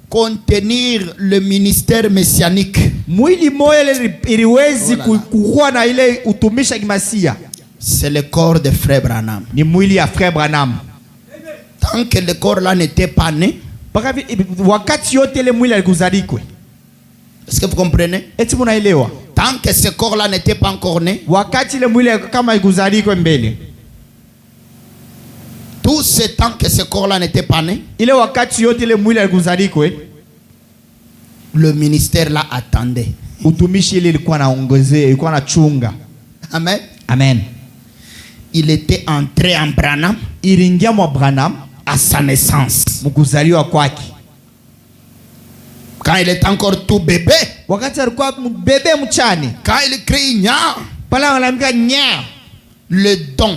contenir le ministère messianique, Mwili moja ile iliwezi kuwa na ile utumishi kimasia. c'est le corps de frère Branham. Ni mwili ya frère Branham. Tant que le corps là n'était pas né, Paka wakati yote ile mwili alikuzalikwe. est-ce que vous comprenez? Eti munaelewa? Tant que ce corps là n'était pas encore né, Wakati ile mwili kama ikuzalikwe mbele. tout ce temps que ce corps là n'était pas né, Ile wakati yote ile mwili alikuzalikwe, le ministère là attendait. utumishi ile ilikuwa naongezea, ilikuwa na chunga. Amen. Amen. Il était entré en Branham Ilingia mwa Branham à sa naissance. mkuzaliwa kwake. Quand il était encore tout bébé, Wakati alikuwa bebe mchani, quand il crie Nya, pala anamwambia nya, le don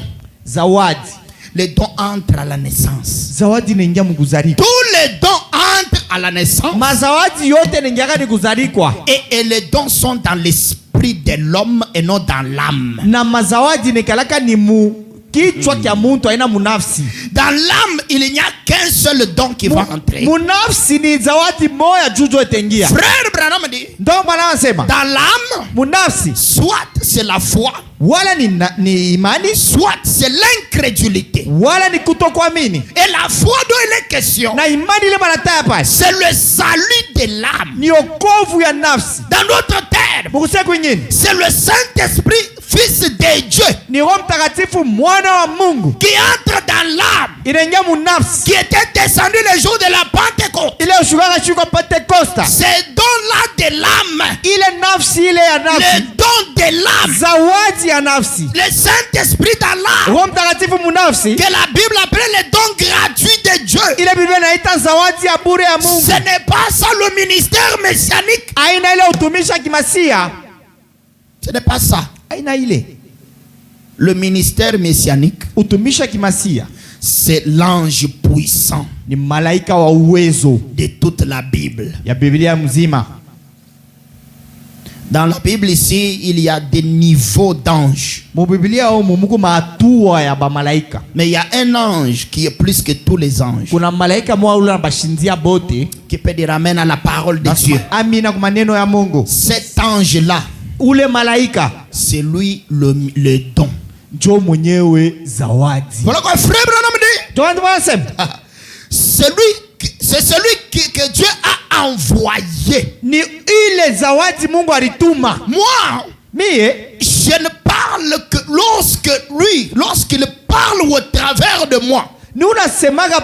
entre à la naissance. zawadi inaingia mkuzalikwa. Tous les dons entrent à la naissance. Mazawadi yote inaingia ni kuzalikwa. Et les dons sont dans l'esprit de l'homme et non dans l'âme. Na mazawadi nikalaka ni mu kichwa kya muntu aina munafsi. Dans l'âme, il n'y a qu'un seul don qui va entrer. Munafsi ni zawadi moja juju itengia. Frère Branham dit, Ndio Bwana anasema, dans l'âme, munafsi soit c'est la foi, wala ni imani, soit c'est l'incrédulité. wala ni kutokuamini. Et la foi dont il est question, Na imani ile banataya pale c'est le salut de l'âme. ni okovu ya nafsi. Dans d'autres termes, Mukuse kwingine c'est le Saint-Esprit, fils de Dieu, ni Roho Mtakatifu mwana wa Mungu qui entre dans l'âme, inaingia munafsi. qui était descendu le jour de la Pentecôte. Ile ushukaka shuka Pentecosta. Ces dons-là de l'âme, Ile nafsi ile ya le nafsi. don de l'âme, Zawadi ya nafsi. le Saint-Esprit dans l'âme, Roho Mtakatifu munafsi. que la Bible appelle le don gratuit de Dieu. Ile Biblia inaita zawadi ya bure ya Mungu. Ce n'est pas ça le ministère messianique. Aina ile utumishi wa kimasia. Ce n'est pas ça. Aina ile Le ministère messianique, utumishi wa kimasia c'est l'ange puissant ni malaika wa uwezo de toute la Bible. ya Biblia mzima. Dans la Bible ici, il y a des niveaux d'anges. Mu Biblia humu muko mahatua ya ba malaika. Mais il y a un ange qui est plus que tous les anges, Kuna malaika mwa ule anabashindia bote. qui peut dire amen à la parole de Dieu. Amina kwa maneno ya Mungu. Cet ange-là, Ule malaika c'est lui le don. njo mwenyewe zawadi. Voilà quoi frère Branham dit. Ndio wanasema C'est celui que Dieu a envoyé. ni ile zawadi Mungu alituma. Moi, Mie je ne parle que lorsqu'il parle au travers de moi. ni unasemaga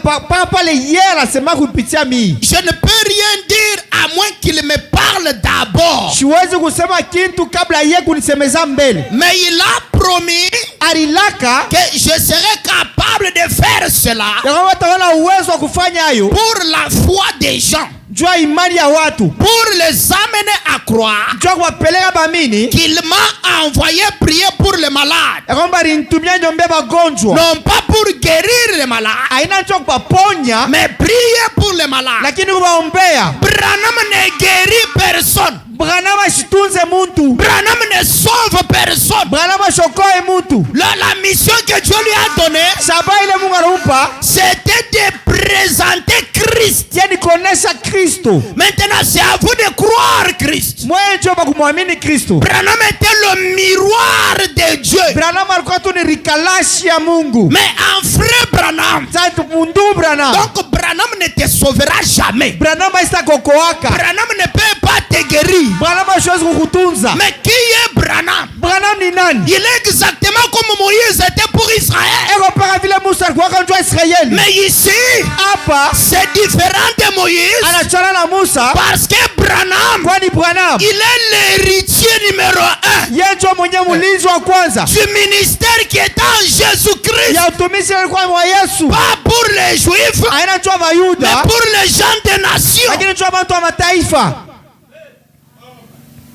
pale yeye anasema kupitia mimi. Je ne peux rien dire à moins qu'il me parle d'abord. Siwezi kusema kitu kabla yeye kunisemeza mbele. Mais il a promis Alilaka que je serai capable de faire cela kama tawana uwezo wa kufanya hayo pour la foi des gens, jua imani ya watu, pour les amener à croire jua kuwapeleka bamini qu'il m'a envoyé prier pour les malades. kwamba alinitumia njombe magonjwa, Non pas pour guérir les malades, haina njoo kuwaponya mais prier pour les malades. lakini kuwaombea. Branham ne guérit personne. Branham ashitunze muntu, Branham ne sauve personne. Branham ashokoe muntu. La mission que Dieu lui a donnée, Shaba ile Mungu anampa c'était de présenter Christ. yani kuonesha Kristo. Maintenant, c'est à vous de croire Christ. Mwenye njoo kumwamini Kristo. Branham était le miroir de Dieu. Branham alikuwa tu ni rikalashi ya Mungu. Mais en frère Branham, Sasa mundu Branham. donc Branham ne te sauvera jamais. Branham haisa kokoaka. Branham ne peut pas te guérir. Branham hawezi kukutunza. Mais qui est Branham? Branham ni nani? Il est exactement comme Moïse était pour Israël. Eko para vile Musa alikuwa kanjua Israeli. Mais ici, Hapa c'est différent de Moïse anachana na Musa parce que Branham, kwani Branham il est l'héritier numéro 1 yeye ndio mwenye mlinzi wa kwanza du ministère qui est en Jésus-Christ. ya utumishi alikuwa wa Yesu. Pas pour les Juifs, Haina njoo mais Wayuda pour les gens des nations. lakini njoo watu wa mataifa.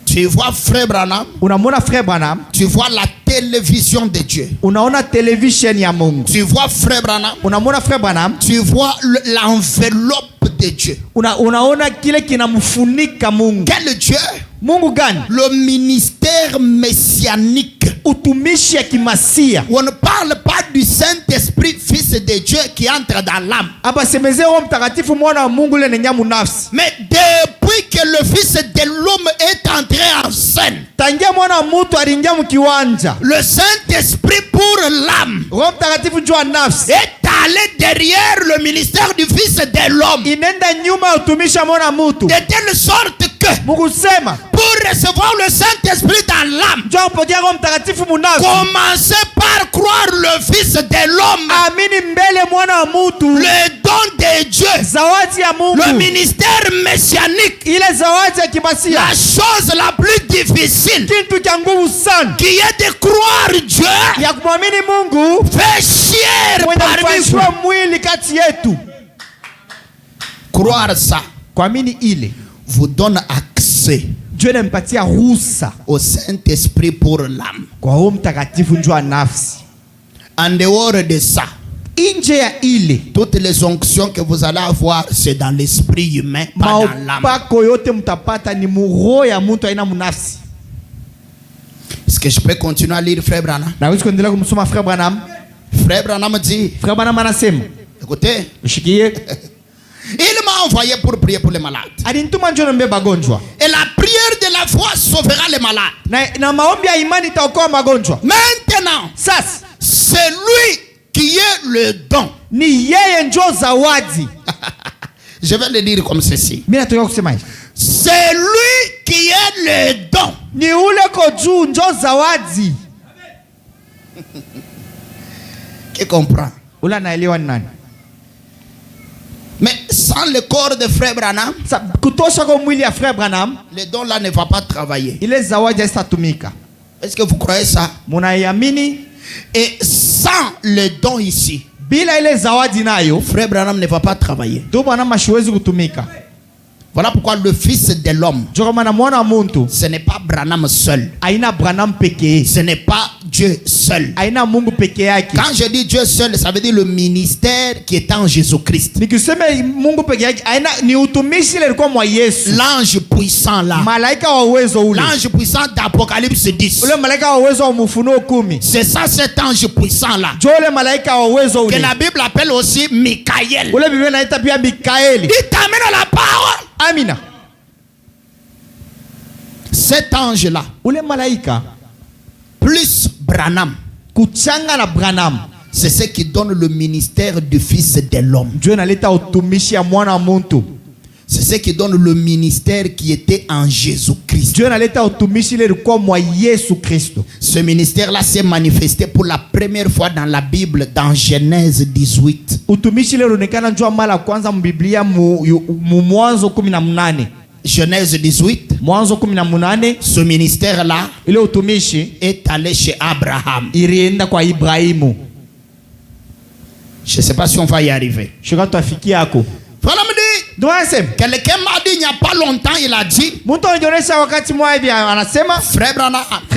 Tu vois frère Branham, Unamwona frère Branham, tu vois la télévision de Dieu. unaona television ya Mungu. Tu vois frère Branham, Unamwona frère Branham, tu vois l'enveloppe de Dieu. unaona kile kinamfunika Mungu. Quel Dieu? Mungu gani? Le ministère messianique. Utumishi ya kimasia. On ne parle pas du Saint-Esprit, Fils de Dieu, qui entre dans l'âme. Hapa semeze Roho Mtakatifu mwana wa Mungu ile nyamu nafsi. Mais depuis que le Fils de l'homme est entré en scène, Tangia mwana wa mtu aliingia mkiwanja. le Saint-Esprit pour l'âme Roho Mtakatifu njoo nafsi. est allé derrière le ministère du Fils de l'homme. Inenda nyuma ya utumishi wa mwana wa mtu. De telle sorte que Mungu sema pour recevoir le Saint-Esprit dans l'âme, njoo kupokea Roho Mtakatifu munafsi. commencez par croire le Fils de l'homme, Amini mbele mwana wa mtu. le don de Dieu, Zawadi ya Mungu. le ministère messianique. Ile zawadi ya kimasia. La chose la plus difficile Kitu cha nguvu sana qui est de croire Dieu ya kumwamini Mungu fait chier mwenye parmi kufanyishwa vous. mwili kati yetu. Croire ça Kuamini ile vous donne accès Dieu anampatia ruhusa au Saint-Esprit pour l'âme. kwa Roho Mtakatifu njoo nafsi. En dehors de ça, Nje ya ile toutes les onctions que vous allez avoir, c'est dans l'esprit humain, pas dans l'âme. maupako yote mtapata ni muroho ya mtu aina munafsi. Est-ce que je peux continuer à lire Frère Branham? Naweza kuendelea kumsoma Frère Branham. Frère Branham dit, Frère Branham anasema, écoutez, ushikie, il m'a envoyé pour prier pour les malades. alinituma njoo niombe magonjwa. Et la prière de la foi sauvera les malades. Na maombi ya imani itaokoa magonjwa. Maintenant, Sasa c'est lui qui est le don. ni yeye njoo zawadi. Je vais le dire comme ceci. Mimi nataka kusema hivi. C'est lui qui est le don. Ni ule ko juu njoo zawadi. Qui comprend? Ula naelewa ni nani? Mais sans le corps de Frère Branham, Kutosha kwa mwili ya Frère Branham, le don là ne va pas travailler. ile zawadi haitatumika. Est-ce que vous croyez ça? Munaiamini? Et sans le don ici, Bila ile zawadi nayo, Frère Branham ne va pas travailler. ndio Branham hasiwezi kutumika. Voilà pourquoi le Fils de l'homme, Njoo kama na mwana wa mtu, ce n'est pas Branham seul. aina Branham pekee. Ce n'est pas Dieu seul. Aina Mungu peke yake. Quand je dis Dieu seul, ça veut dire le ministère qui est en Jésus-Christ. Nikisema Mungu peke yake, aina ni utumishi ile ilikuwa mwa Yesu. L'ange puissant là. Malaika wa uwezo ule. L'ange puissant d'Apocalypse 10. Ule malaika wa uwezo wa Ufunuo 10. C'est ça cet ange puissant là. Njoo ule malaika wa uwezo Que ule. la Bible appelle aussi Michael. Ule Biblia inaita pia Mikaeli. Il t'amène à la parole. Amina. Cet ange là, Ule malaika plus Branham, kuchanga na Branham. C'est ce qui donne le ministère du Fils de l'homme. Dieu naleta utumishi ya mwana wa muntu. C'est ce qui donne le ministère qui était en Jésus-Christ. Dieu naleta utumishi ile ilikuwa mwa Yesu Kristo. Ce ministère-là s'est manifesté pour la première fois dans la Bible, dans Genèse 18. Utumishi ile unaonekana njoo mara kwanza mbiblia mu Mwanzo 18. Genèse 18. Mwanzo 18. Ce ministère-là Ile utumishi est allé chez Abraham. ilienda kwa Ibrahimu. Je ne sais pas si on va y arriver. Shika tuafikia yako. Voilà, me dit. Quelqu'un m'a dit il n'y a pas longtemps, il a dit, Mtu anaonyesha wakati mmoja hivi anasema, Frère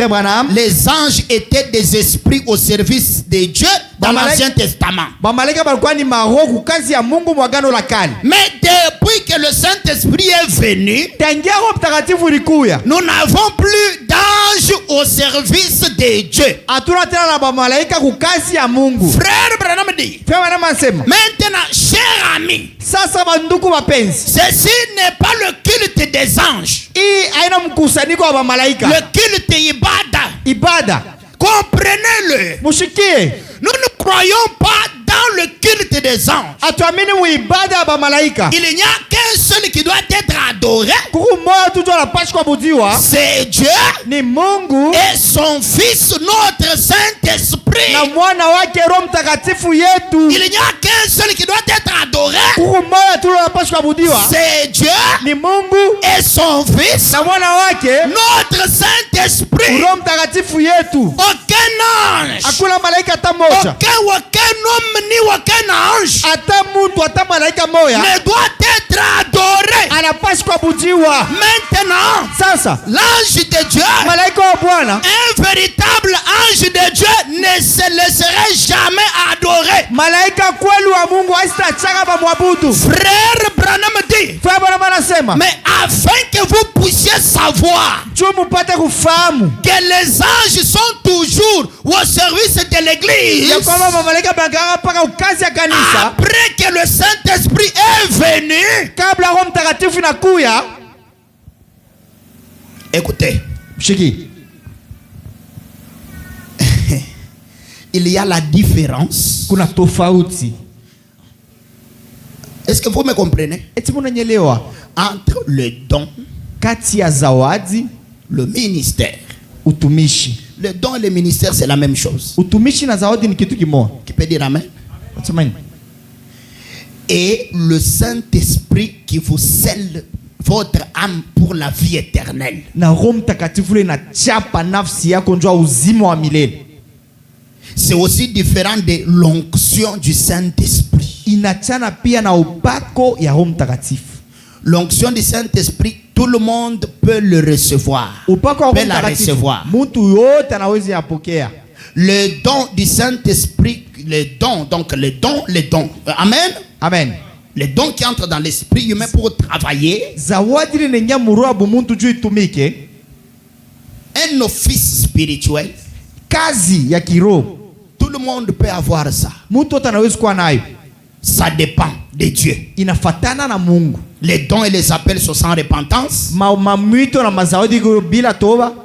Branham, les anges étaient des esprits au service de Dieu dans l'Ancien Testament. Bamalaika balikuwa ni maroho kazi ya Mungu mwagano la kale. Mais depuis que le Saint-Esprit est venu, tangia Roho Mtakatifu ilikuya, nous n'avons plus d'anges au service de Dieu. Hatuna tena na bamalaika kukazi ya Mungu. Frère Branham dit, Frère Branham anasema, maintenant, cher ami, sasa banduku mapenzi, ceci n'est pas le culte des anges. Hii haina mkusanyiko wa bamalaika. Le culte Ibada. Comprenez-le. Mushikie. Nous ne croyons pas dans le culte des anges. Atuamini mu ibada ya bamalaika. Il n'y a qu'un seul qui doit être adoré. Kuku moja tu la pashi kwa budiwa. C'est Dieu. Ni Mungu. Et son Fils, notre Saint-Esprit. Na mwana wake Roho Mtakatifu yetu. Il n'y a qu'un seul qui doit être adoré. Kuku moja tu la pashi kwa budiwa. C'est Dieu. Ni Mungu. Et son Fils. Na mwana wake Notre Saint-Esprit. Roho Mtakatifu yetu. Aucun ange. Hakuna malaika hata moja. Aucun homme ni aucun ange. Hata mtu hata malaika moja. Ne doit être adoré. Anapaswa kuabudiwa. Maintenant, sasa l'ange de Dieu, malaika wa Bwana, un véritable ange de Dieu ne se laisserait jamais adorer. Malaika kweli wa Mungu asitachaka bamwabudu. Frère Branham dit, Frère Branham anasema, mais afin que vous puissiez savoir que les anges sont toujours au service de l'église, après que le Saint-Esprit est venu, écoutez, il y a la différence. Est-ce que vous me comprenez? Entre le don, le ministère. Le don et le ministère, c'est la même chose. Qui peut dire amen? Et le Saint-Esprit qui vous scelle votre âme pour la vie éternelle. C'est aussi différent de l'onction du Saint-Esprit. L'onction du Saint-Esprit, tout le monde peut le recevoir. Peut la recevoir. Le don du Saint-Esprit, les dons. Amen. Amen. Les dons qui entrent dans l'esprit humain pour travailler. Un office spirituel. Tout le monde peut avoir ça. Ça dépend de Dieu. Les dons et les appels sont sans repentance.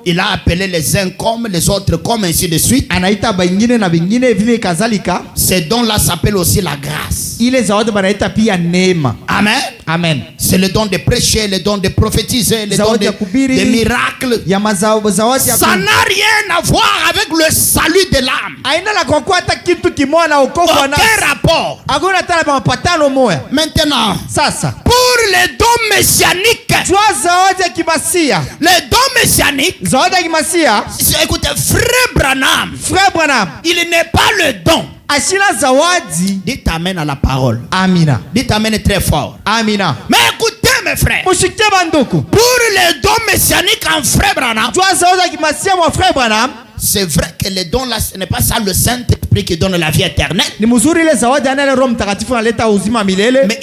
Il a appelé les uns comme, les autres comme, ainsi de suite. Ces dons-là s'appellent aussi la grâce. Amen. Amen. C'est le don de prêcher, le don de prophétiser, le don de miracles. Ça n'a rien à voir avec le salut de l'âme. Aucun rapport. Maintenant, pour les dons messianiques, les dons messianiques, écoutez, Frère Branham, il n'est pas le don. Dites amen à la parole. Amina. Dites amen très fort. Amina. Mais écoutez mes frères, pour les dons messianiques en Frère Branham, c'est vrai que les dons là, ce n'est pas ça le Saint-Esprit qui donne la vie éternelle. Mais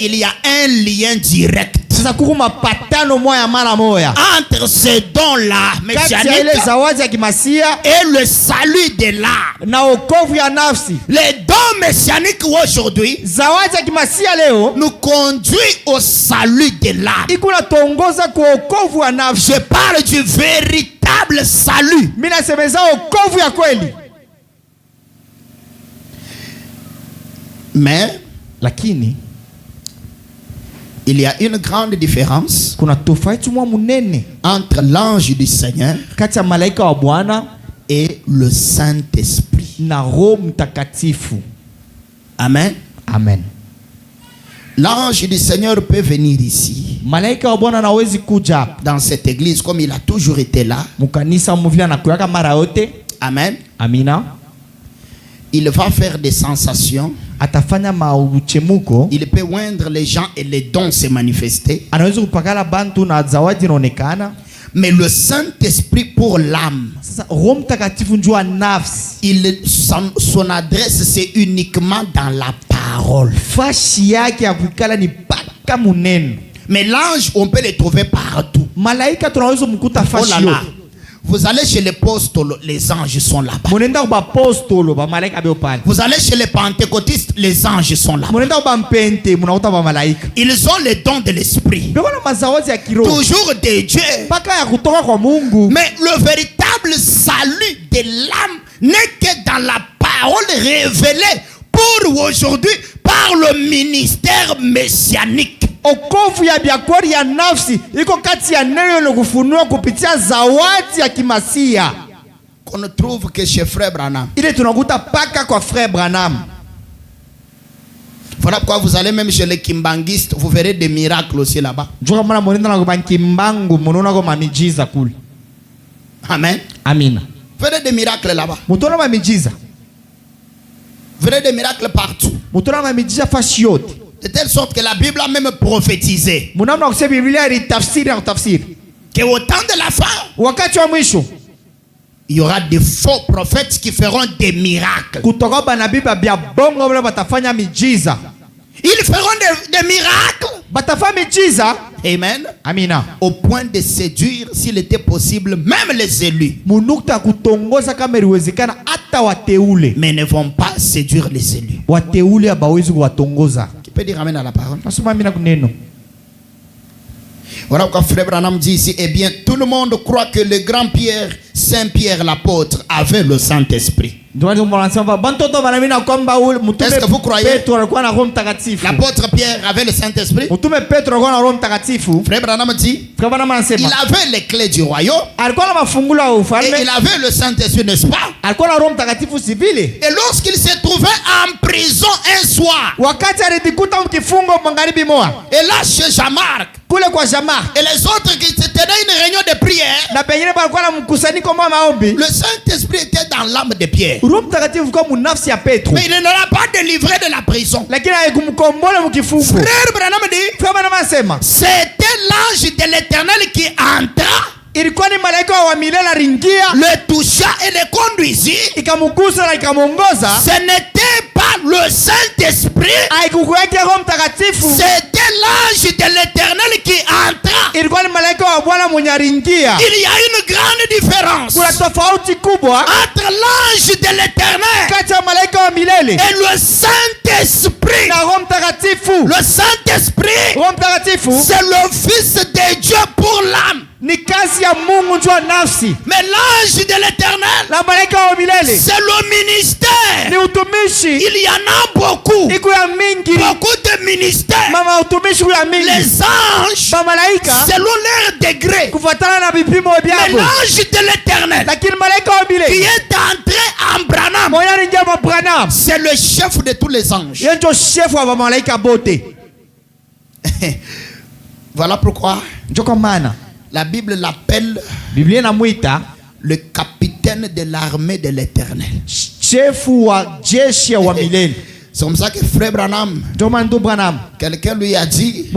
il y a un lien direct entre ces dons-là messianiques et le salut de l'âme. Les dons messianiques aujourd'hui nous conduisent au salut de l'âme. Je parle du véritable salut. Mais lakini il y a une grande différence kuna tofauti mwa munene entre l'ange du Seigneur kati ya malaika wa Bwana et le Saint-Esprit. na Roho Mtakatifu. Amen. Amen. L'ange du Seigneur peut venir ici, Malaika wa Bwana anawezi kuja dans cette église, comme il a toujours été là. mukanisa muvila na kuyaka mara yote. Amen. Amina. Il va faire des sensations. Atafanya mauchemuko. Il peut oindre les gens et les dons se manifester. Anaweza kupakala bantu na zawadi inaonekana. Mais le Saint-Esprit pour l'âme, Sasa Roho Mtakatifu njua nafsi. son adresse c'est uniquement dans la parole. Fashi yake ya kukala ni paka muneno. Mais l'ange, on peut les trouver partout. Malaika tunaweza mkuta Oh fashi là là. yote. Vous allez chez les apôtres, les anges sont là-bas. Munenda kwa apostolo ba malaika beo pale. Vous allez chez les pentecôtistes, les anges sont là-bas. Munenda kwa mpente munakuta ba malaika. Ils ont les dons de l'esprit. Beko na mazawadi ya kiroho. Toujours de Dieu. Paka ya kutoka kwa Mungu. Mais le véritable salut de l'âme n'est que dans la parole révélée pour aujourd'hui par le ministère messianique. Okovu ya biakwari ya nafsi iko kati ya neno la kufunua kupitia zawadi ya kimasia. Qu'on ne trouve que chez Frère Branham. Ile tunakuta paka kwa Frère Branham. Voilà pourquoi vous allez même chez les kimbangistes, vous verrez des miracles aussi là-bas. Joka mwana monenda na kubanki mbangu monona kwa mamijiza kule. Amen. Amina. Vous verrez des miracles là-bas. Mutona mamijiza. Vous verrez des miracles partout. Mutona mamijiza fashi yote. De telle sorte que la Bible a même prophétisé Munamna kusema Biblia ili tafsiri na kutafsiri. que au temps de la fin, Wakati wa mwisho il y aura des faux prophètes qui feront des miracles. kutoka banabii bia bongo wale batafanya mijiza. Ils feront des miracles. Batafanya mijiza. Amen. Amina. Au point de séduire, s'il était possible, même les élus. Munukta kutongoza kama iliwezekana hata wateule. Mais ne vont pas séduire les élus. Wateule hawawezi kuwatongoza. Qui peut dire amen à la parole? Nasoma mimi na kuneno. Voilà pourquoi Frère Branham dit ici, eh bien, tout le monde croit que le grand Pierre, Saint Pierre l'apôtre, avait le Saint-Esprit. Est-ce que vous croyez? L'apôtre Pierre avait le Saint-Esprit. Frère Branham dit, il avait les clés du royaume. Et il avait le Saint-Esprit, n'est-ce pas? Et lorsqu'il s'est trouvé en prison un soir, et là chez Jean-Marc, et les autres qui se tenaient une réunion de prière, le Saint-Esprit était dans l'âme de Pierre. Mais il ne l'a pas délivré de la prison. Frère Branham dit, c'était l'ange de l'Éternel qui entra, le toucha et le conduisit. Ce n'était pas le Saint-Esprit, c'était l'ange de l'Éternel qui entra. Il y a une grande différence entre l'ange de l'Éternel et le Saint-Esprit. Le Saint-Esprit, c'est le Fils de Dieu pour l'âme. Mais l'ange de l'Éternel, c'est le ministère. Il y en a beaucoup. Beaucoup de ministères. Les anges, selon leur degré. Mais l'ange de l'Éternel, qui est entré en Branham, c'est le chef de tous les anges. Voilà pourquoi la Bible l'appelle le capitaine de l'armée de l'Éternel. C'est comme ça que Frère Branham, quelqu'un lui a dit,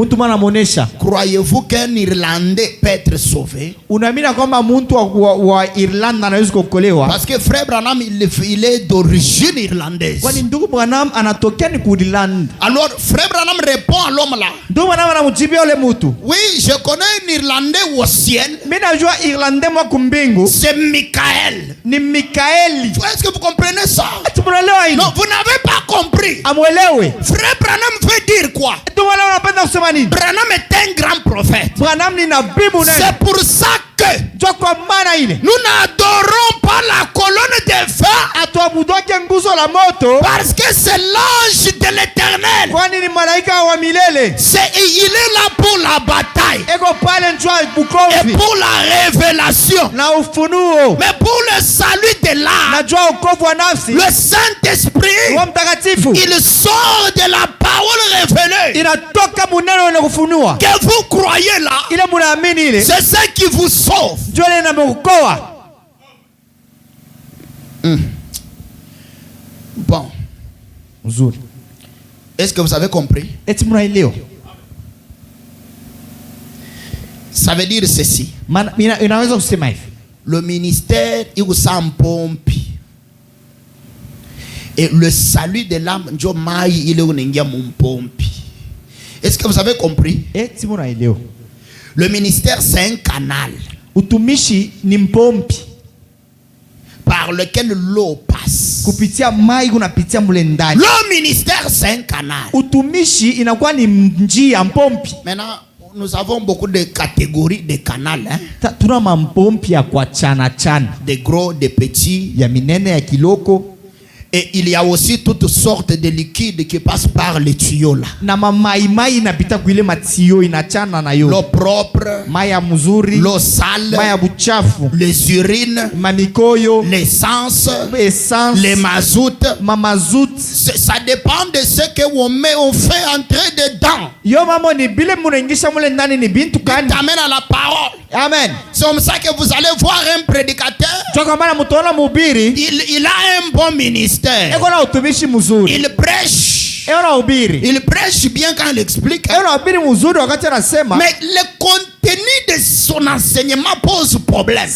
croyez-vous qu'un Irlandais peut être sauvé? Parce que Frère Branham, il est d'origine irlandaise. Alors Frère Branham répond à l'homme là, oui, je connais un Irlandais au ciel, c'est Michael. Est-ce que vous comprenez ça? Non, vous n'avez pas compris. Frère Branham veut dire quoi? Branham est un grand prophète. C'est pour ça que nous n'adorons pas pas la colonne de feu. Parce que c'est l'ange de l'Éternel. Il est là pour la bataille. Et pour la révélation. Mais pour le salut de l'âme, le Saint-Esprit, il sort de la parole révélée. Que vous croyez là, c'est ça qui vous sauve. Bon. Est-ce que vous avez compris? Ça veut dire ceci. Le ministère, il vous sent pompi. Et le salut de l'âme, il est pompi. Est-ce que vous avez compris? Le ministère, c'est un canal par lequel l'eau passe. Le ministère, c'est un canal. Maintenant, nous avons beaucoup de catégories de canaux. Des gros, des petits. Et il y a aussi toutes sortes de liquides qui passent par les tuyaux là. L'eau propre, l'eau sale, les urines, l'essence, les mazoutes. Ça dépend de ce que on fait entrer dedans. T'amène à la parole. Amen. C'est comme ça que vous allez voir un prédicateur. Il a un bon ministère. Il prêche. Il prêche bien quand il explique. Mais le contenu de son enseignement pose problème.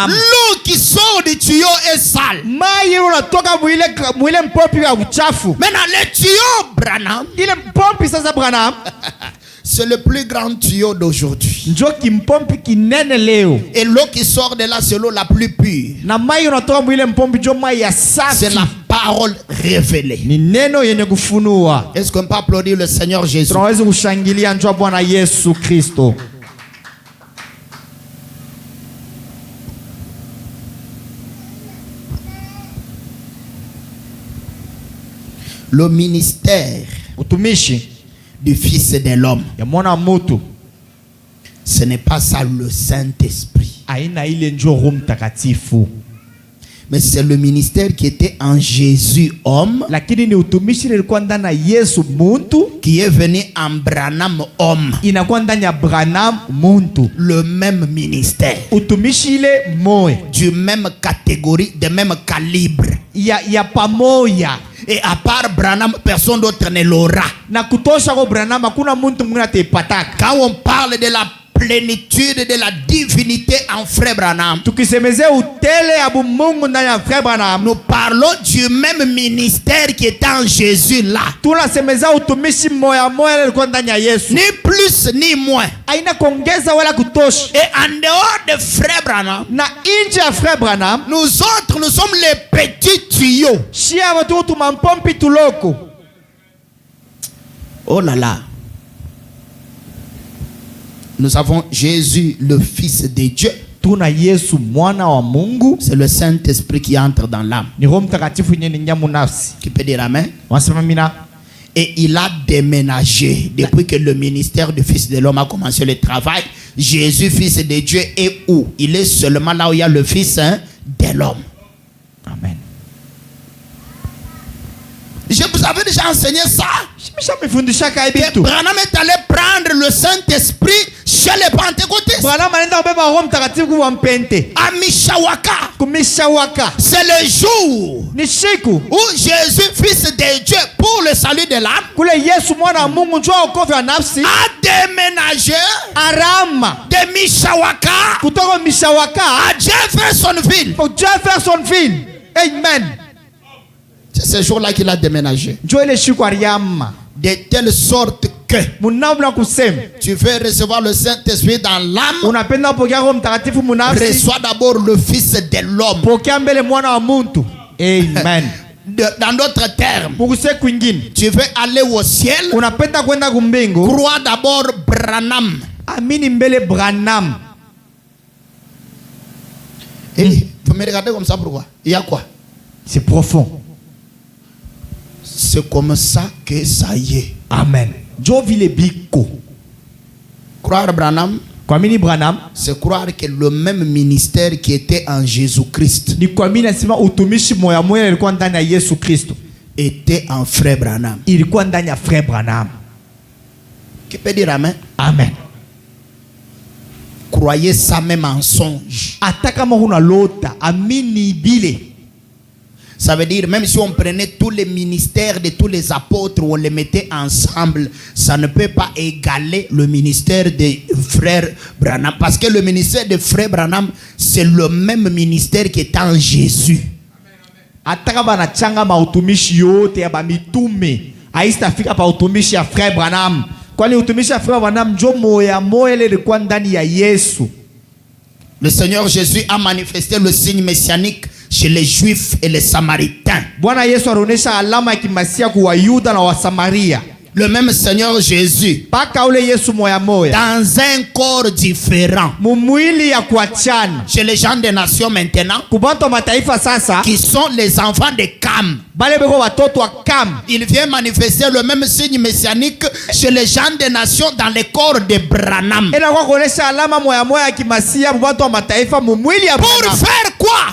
L'eau qui sort du tuyau est sale. Maintenant, le tuyau Branham, c'est le plus grand tuyau d'aujourd'hui. Et l'eau qui sort de là, c'est l'eau la plus pure. C'est la parole révélée. Est-ce qu'on peut applaudir le Seigneur Jésus? Le ministère du Fils de l'homme, ce n'est pas ça le Saint-Esprit. Mais c'est le ministère qui était en Jésus homme, qui est venu en Branham homme. Le même ministère, du même catégorie, de même calibre. Et à part Branham, personne d'autre ne l'aura. Quand on parle de la plénitude de la divinité en frère Branham, nous parlons du même ministère qui est en Jésus là. Ni plus ni moins. Et en dehors de frère Branham, nous autres, nous sommes les petits tuyaux. Oh là là. Nous avons Jésus, le Fils de Dieu. C'est le Saint-Esprit qui entre dans l'âme. Qui peut dire amen? Et il a déménagé depuis que le ministère du Fils de l'homme a commencé le travail. Jésus, Fils de Dieu, est où? Il est seulement là où il y a le Fils de l'homme. Amen. Je vous avais déjà enseigné ça. Que Branham est allé prendre le Saint-Esprit chez les Pentecôtistes. À Mishawaka. C'est le jour où Jésus, Fils de Dieu, pour le salut de l'âme, a déménagé de Mishawaka à Jeffersonville. Amen. C'est ce jour-là qu'il a déménagé. De telle sorte que tu veux recevoir le Saint-Esprit dans l'âme, reçois d'abord le Fils de l'homme. Amen. Dans d'autres termes, tu veux aller au ciel, crois d'abord Branham. Et vous me regardez comme ça, pourquoi? Il y a quoi? C'est profond. C'est comme ça que ça y est. Amen. Croire Branham, c'est croire que le même ministère qui était en Jésus-Christ était en frère Branham. Qui peut dire amen? Amen. Croyez ça même en songe. Ça veut dire, même si on prenait tous les ministères de tous les apôtres, on les mettait ensemble, ça ne peut pas égaler le ministère des frères Branham. Parce que le ministère des frères Branham, c'est le même ministère qui est en Jésus. Le Seigneur Jésus a manifesté le signe messianique chez les Juifs et les Samaritains. Le même Seigneur Jésus, dans un corps différent, chez les gens des nations maintenant, qui sont les enfants de Cam. Il vient manifester le même signe messianique chez les gens des nations dans le corps de Branham. Pour faire quoi?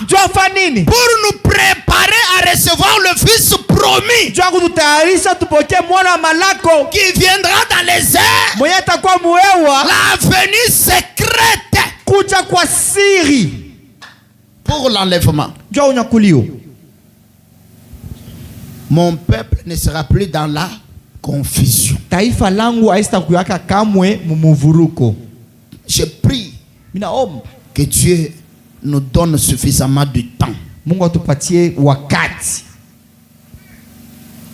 Pour nous préparer à recevoir le Fils promis qui viendra dans les airs, la venue secrète pour l'enlèvement. Mon peuple ne sera plus dans la confusion. Je prie que Dieu nous donne suffisamment de temps.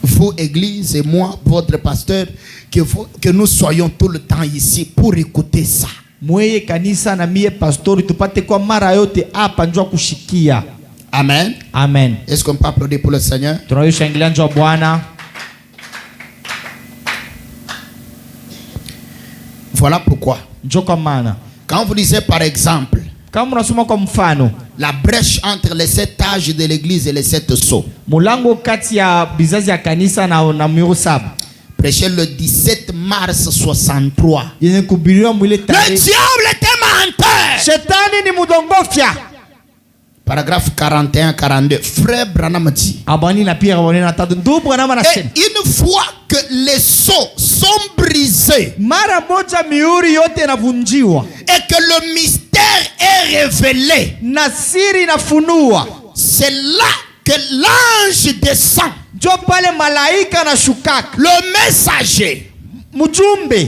Vous, Église, et moi, votre pasteur, que nous soyons tout le temps ici pour écouter ça. Amen. Amen. Est-ce qu'on peut applaudir pour le Seigneur? Voilà pourquoi. Quand vous lisez par exemple la brèche entre les 7 âges de l'église et les 7 sceaux, prêché le 17 mars 63. Le diable était menteur. Paragraphe 41-42. Frère Branham dit, et une fois que les sceaux sont brisés et que le mystère est révélé, c'est là que l'ange descend. Le messager,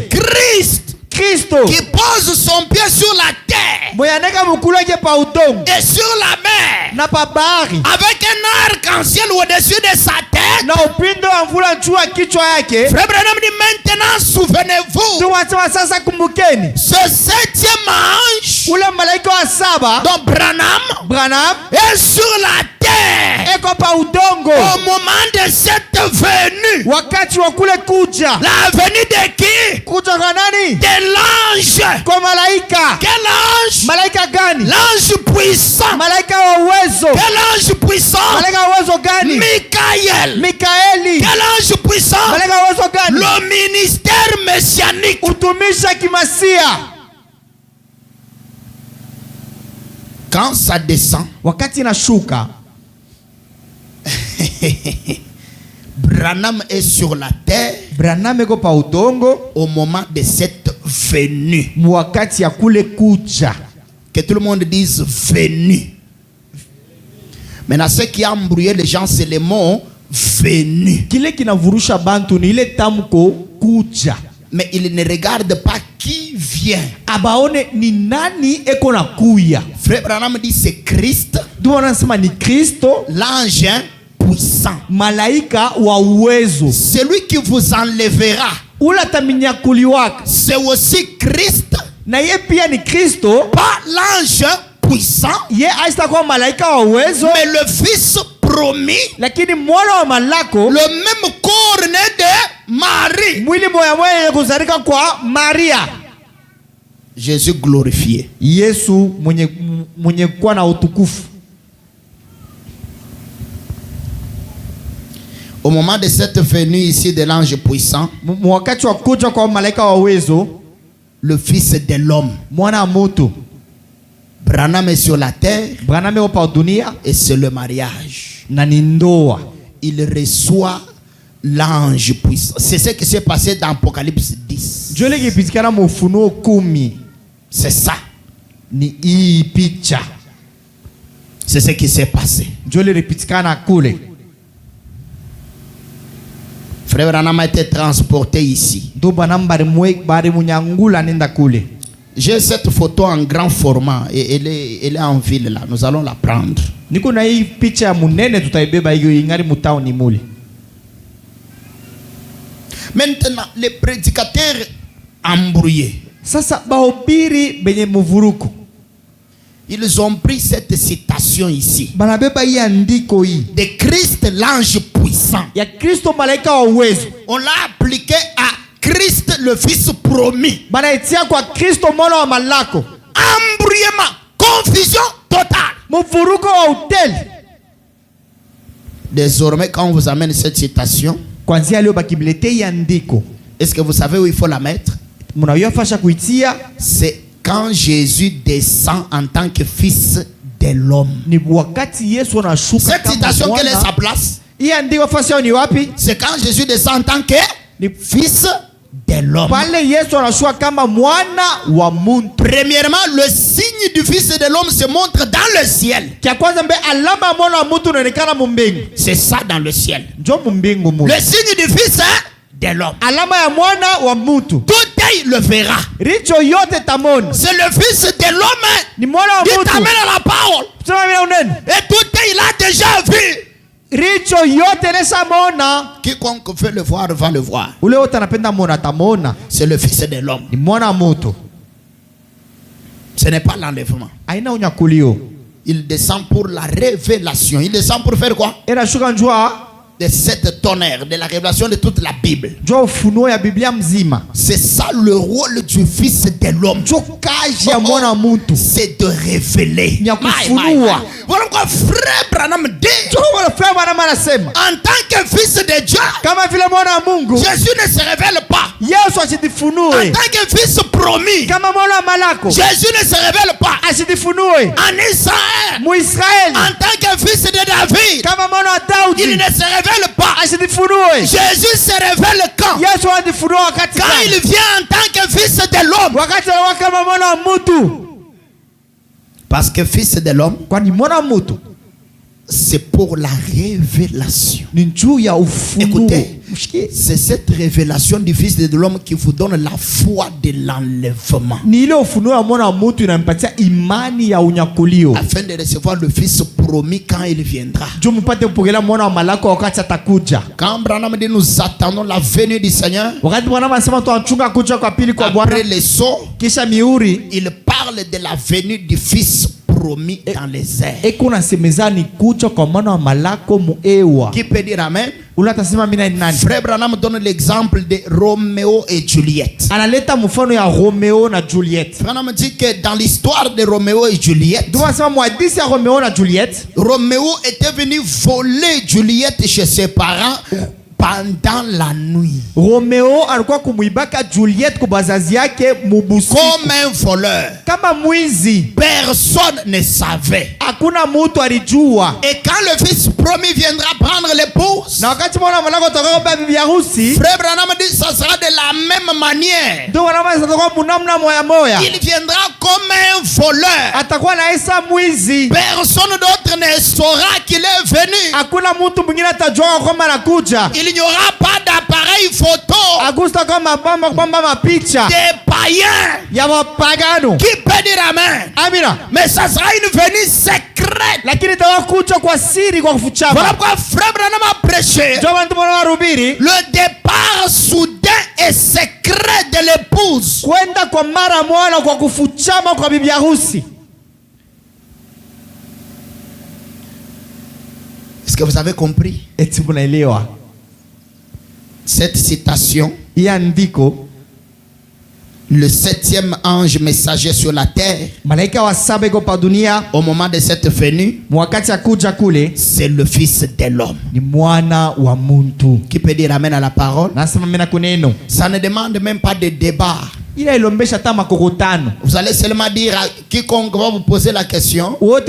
Christ, qui pose son pied sur la terre et sur la mer avec un arc-en-ciel au-dessus de sa tête. Frère Branham dit, maintenant souvenez-vous, ce 7e ange dont Branham est sur la terre au moment de cette venue. La venue de qui? De l'ange. Quel ange? L'ange puissant. Quel ange puissant? Michael. Quel ange puissant? Le ministère messianique. Quand ça descend, Branham est sur la terre au moment de cette venue. Que tout le monde dise venue. Maintenant, ce qui a embrouillé les gens, c'est le mot venu. Mais il ne regarde pas qui vient. Frère Branham dit c'est Christ. L'ange puissant. Celui qui vous enlèvera, c'est aussi Christ. Pas l'ange puissant, mais le Fils promis, le même corps né de Marie. Jésus glorifié. Yesu mwenye kuwa na utukufu. Au moment de cette venue ici de l'ange puissant, wakati wa kuja kwa malaika wa uwezo, le fils de l'homme, mwana wa mtu, Branham est sur la terre, Branham est hapa dunia, et c'est le mariage. Na ni ndoa. Il reçoit l'ange puissant. C'est ce qui s'est passé dans Apocalypse 10. C'est ça. C'est ce qui s'est passé. Frère Branham a été transporté ici. J'ai cette photo en grand format et elle est en ville là. Nous allons la prendre. Maintenant, les prédicateurs embrouillés, ils ont pris cette citation ici de Christ l'ange puissant. On l'a appliqué à Christ le fils promis. Embrouillement, confusion totale. Désormais, quand on vous amène cette citation, est-ce que vous savez où il faut la mettre? C'est quand Jésus descend en tant que fils de l'homme. Cette citation, quelle est sa place? C'est quand Jésus descend en tant que fils de l'homme. Premièrement, le signe du fils de l'homme se montre dans le ciel. C'est ça dans le ciel. Le signe du fils de l'homme. Tout œil le verra. C'est le fils de l'homme qui t'amène à la parole. Et tout œil l'a déjà vu. Quiconque veut le voir va le voir. C'est le fils de l'homme. Ce n'est pas l'enlèvement. Il descend pour la révélation. Il descend pour faire quoi? De cette tonnerre, de la révélation de toute la Bible. C'est ça le rôle du fils de l'homme. C'est de révéler. Voilà pourquoi frère Branham dit, en tant que fils de Dieu, Jésus ne se révèle pas. En tant que fils promis, Jésus ne se révèle pas. En Israël, en tant que fils de David, il ne se révèle pas. Jésus se révèle quand? Quand il vient en tant que fils de l'homme. Parce que fils de l'homme, c'est pour la révélation. Écoutez, c'est cette révélation du fils de l'homme qui vous donne la foi de l'enlèvement. Afin de recevoir le fils promis quand il viendra. Quand Branham dit nous attendons la venue du Seigneur, après les sauts, il parle de la venue du fils promis dans les airs. Qui peut dire amen? Frère Branham donne l'exemple de Roméo et Juliette. Branham dit que dans l'histoire de Roméo et Juliette, Roméo était venu voler Juliette chez ses parents pendant la nuit. Roméo alikuwa kumuibaka Juliette kwa bazazi yake mubusiku. Comme un voleur. Kama mwizi. Personne ne savait. Hakuna mtu alijua. Et quand le fils promis viendra prendre l'épouse, na wakati mwana malako toka bibi harusi, Frère Branham dit ça sera de la même manière. Ndio wana satakuwa munamna moya moya. Il viendra comme un voleur. Atakuwa na Isa mwizi. Personne d'autre ne saura qu'il est venu. Hakuna mtu mwingine atajua kama anakuja. Il n'y aura pas d'appareil photo. Agusta kama kwamba mapicha. Des païens. Ya mapagano. Qui peut dire amen? Amina. Mais ça sera une venue secrète. Lakini tawakuja kwa siri kwa kufuchama. Voilà pourquoi Frère Branham a prêché. Le départ soudain et secret de l'épouse. Kwenda kwa mara moja kwa kufuchama kwa bibi harusi. Est-ce que vous avez compris? Eti munaelewa? Cette citation Le 7e ange messager sur la terre, au moment de cette venue, c'est le Fils de l'homme. Qui peut dire amen à la parole? Ça ne demande même pas de débat. Vous allez seulement dire à quiconque va vous poser la question: oui,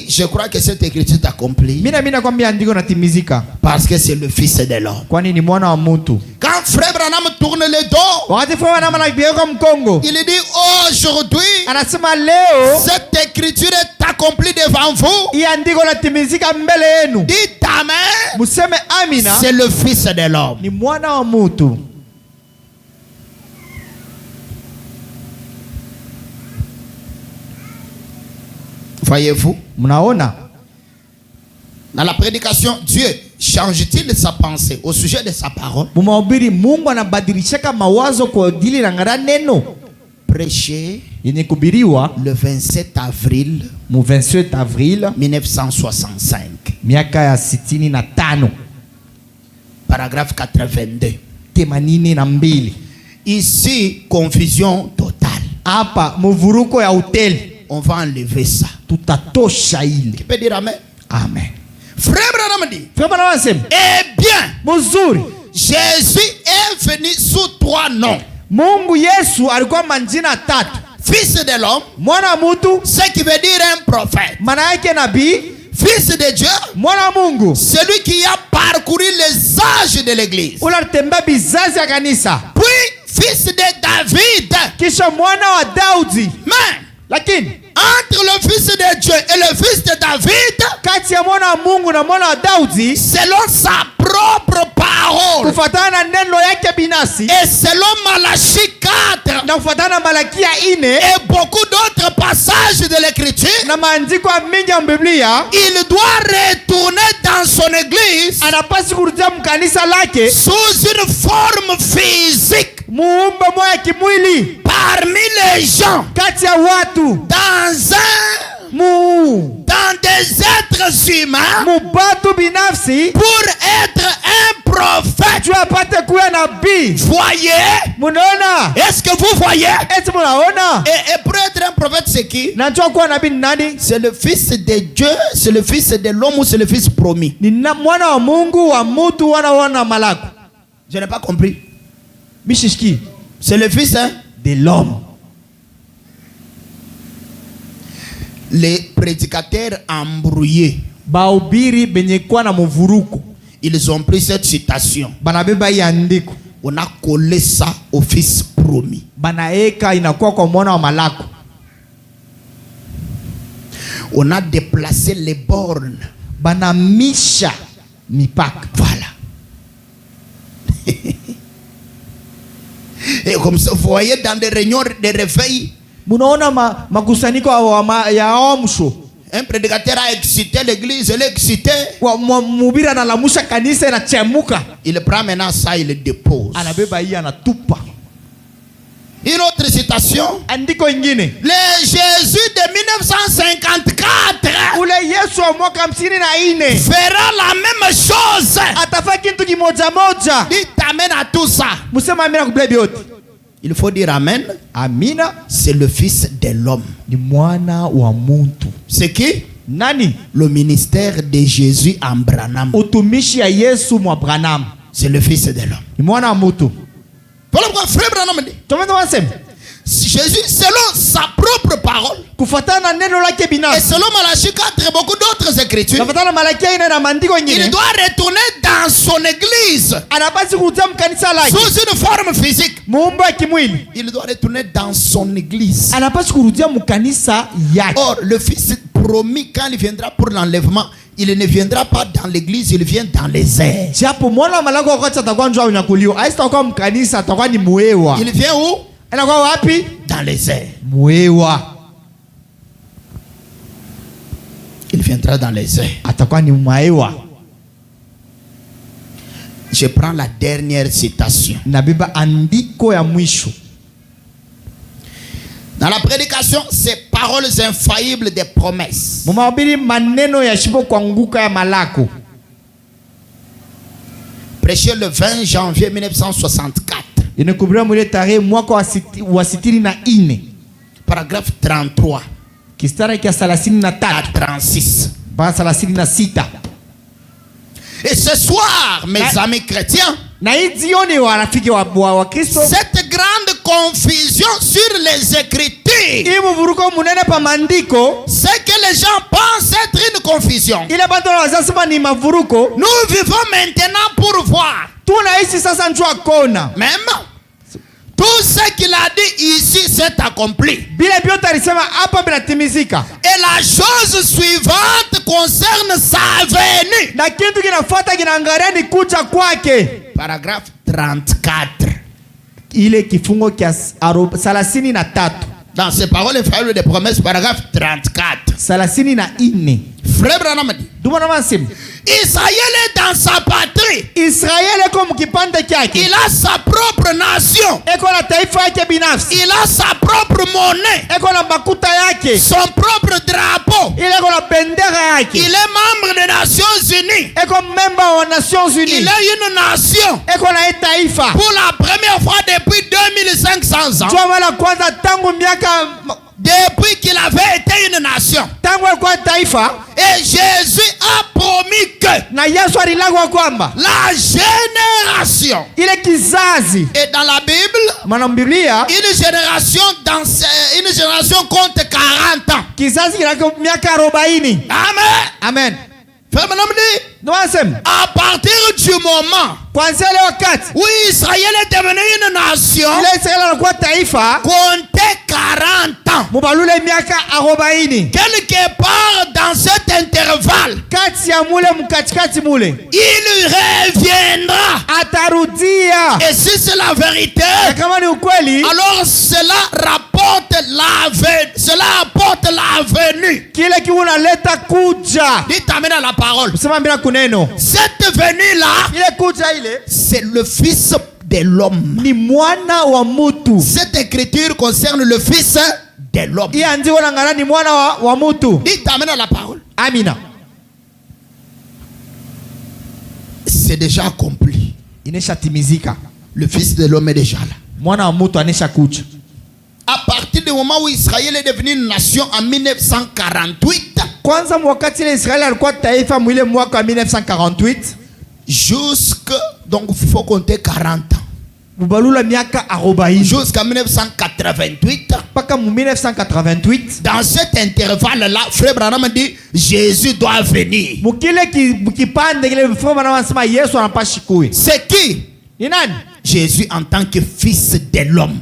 je crois que cette écriture est accomplie. Parce que c'est le Fils de l'homme. Quand Frère Branham tourne le dos, il dit: aujourd'hui, cette écriture est accomplie devant vous. Dites amen. C'est le Fils de l'homme. Voyez-vous? Dans la prédication, Dieu change-t-il sa pensée au sujet de sa parole? Prêché le 27 avril 1965. Paragraphe 82. Ici, confusion totale. On va enlever ça. Qui peut dire amen? Amen. Frère Branham dit: eh bien, Jésus est venu sous 3 noms. Fils de l'homme, ce qui veut dire un prophète. Fils de Dieu, celui qui a parcouru les âges de l'église. Puis fils de David. Mais entre le Fils de Dieu et le Fils de David, selon sa propre parole et selon Malachie 4 et beaucoup d'autres passages de l'écriture, il doit retourner dans son église sous une forme physique parmi les gens, dans des êtres humains, pour être un prophète. Voyez? Est-ce que vous voyez? Et pour être un prophète, c'est qui? C'est le Fils de Dieu, c'est le Fils de l'homme ou c'est le Fils promis? Je n'ai pas compris. C'est le Fils de l'homme. Les prédicateurs embrouillés, ils ont pris cette citation. On a collé ça au Fils promis. On a déplacé les bornes. Voilà. Et comme ça, vous voyez dans des réunions de réveil, un prédicateur a excité l'église, il est excité. Il prend maintenant ça, il le dépose. Une autre citation. Le Jésus de 1954 fera la même chose. Dites amen à tout ça. Il faut dire amen. Amina. C'est le Fils de l'homme. C'est qui? Nani? Le ministère de Jésus en Branham. C'est le Fils de l'homme. Voilà pourquoi frère Branham dit: Jésus, selon sa propre parole, et selon Malachie 4 et beaucoup d'autres écritures, il doit retourner dans son église sous une forme physique. Il doit retourner dans son église. Or, le Fils promis, quand il viendra pour l'enlèvement, il ne viendra pas dans l'église, il vient dans les airs. Il vient où? Dans les airs. Il viendra dans les airs. Je prends la dernière citation. Dans la prédication, c'est paroles infaillibles des promesses. Prêché le 20 janvier 1964. Inakubaliwa mwile tarehe mwaka wa 64. Paragraphe 33. Kistara kia 33 à 36. Ba 36. Et ce soir, mes amis chrétiens, cette grande confusion sur les Écritures, c'est que les gens pensent être une confusion. Nous vivons maintenant pour voir. Même tout ce qu'il a dit ici s'est accompli. Et la chose suivante concerne sa venue. Paragraphe 34. Dans ces paroles inférieures des promesses, paragraphe 34. Frère Branham dit, Israël est dans sa patrie. Il a sa propre nation. Il a sa propre monnaie. Son propre drapeau. Il est membre des Nations Unies. Il est une nation. Pour la première fois depuis 2500 ans. Depuis qu'il avait été une nation. Et Jésus a promis que la génération. Et dans la Bible, une génération compte 40 ans. Amen. Amen. À partir du moment où Israël est devenu une nation, comptez 40 ans. Quelque part dans cet intervalle, il reviendra. Et si c'est la vérité, alors cela apporte la venue. Dites amen à la parole. Cette venue-là, c'est le Fils de l'homme. Cette écriture concerne le Fils de l'homme. Dites amen à la parole. Amina. C'est déjà accompli. Le Fils de l'homme est déjà là. À partir du moment où Israël est devenu une nation en 1948, donc il faut compter 40 ans. Jusqu'à 1988. Dans cet intervalle-là, Frère Branham dit Jésus doit venir. C'est qui? Jésus en tant que fils de l'homme.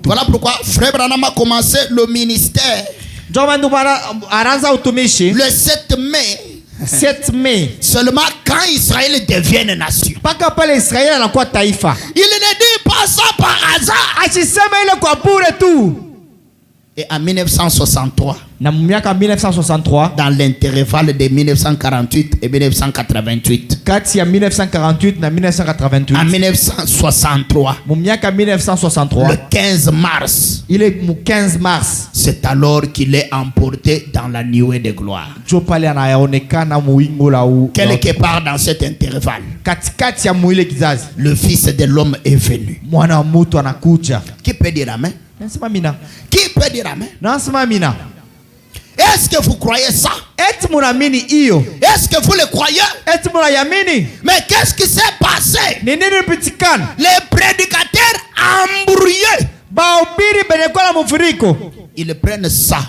Voilà pourquoi Frère Branham a commencé le ministère le 7 mai. Seulement quand Israël devient une nation. Il ne dit pas ça par hasard. Et en 1963, dans l'intervalle de 1948 et 1988, en 1963, le 15 mars, c'est alors qu'il est emporté dans la nuée de gloire. Quelque part dans cet intervalle, le Fils de l'homme est venu. Qui peut dire amen? Qui peut dire amen? Est-ce que vous croyez ça? Est-ce que vous le croyez? Mais qu'est-ce qui s'est passé? Les prédicateurs embrouillés, ils prennent ça,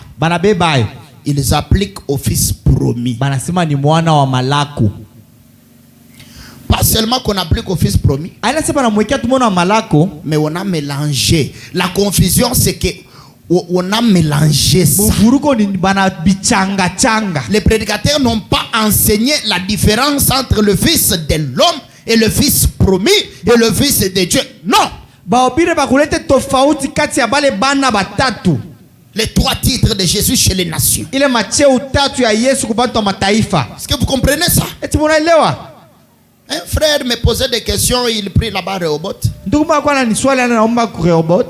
ils appliquent au fils promis. Pas seulement qu'on applique au fils promis, mais on a mélangé. La confusion, c'est que on a mélangé ça. Les prédicateurs n'ont pas enseigné la différence entre le fils de l'homme et le fils promis et le fils de Dieu. Non. Les 3 titres de Jésus chez les nations. Est-ce que vous comprenez ça? Un frère me posait des questions, il prit là-bas Rehoboth.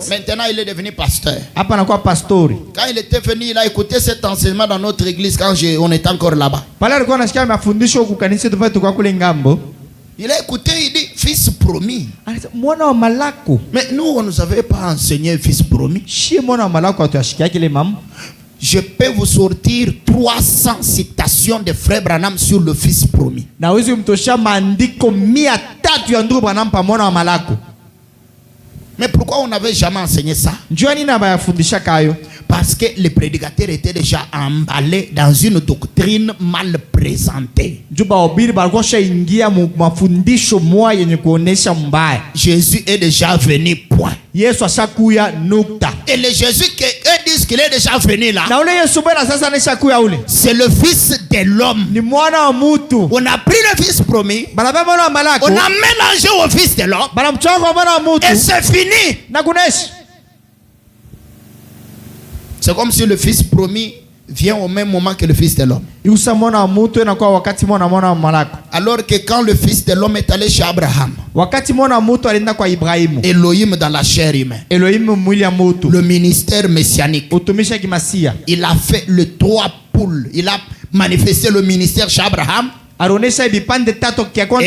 Maintenant, il est devenu pasteur. Quand il était venu, il a écouté cet enseignement dans notre église quand on était encore là-bas. Il a écouté, il dit fils promis. Mais nous, on ne nous avait pas enseigné fils promis. Je peux vous sortir 300 citations de Frère Branham sur le fils promis. Mais pourquoi on n'avait jamais enseigné ça? Parce que les prédicateurs étaient déjà emballés dans une doctrine mal présentée. Jésus est déjà venu, point. Et le Jésus qu'eux disent qu'il est déjà venu là, c'est le fils de l'homme. On a pris le fils promis, on a mélangé au fils de l'homme, et c'est fini. C'est comme si le fils promis vient au même moment que le fils de l'homme. Alors que quand le fils de l'homme est allé chez Abraham, Elohim dans la chair humaine, le ministère messianique, il a fait le 3 poules. Il a manifesté le ministère chez Abraham et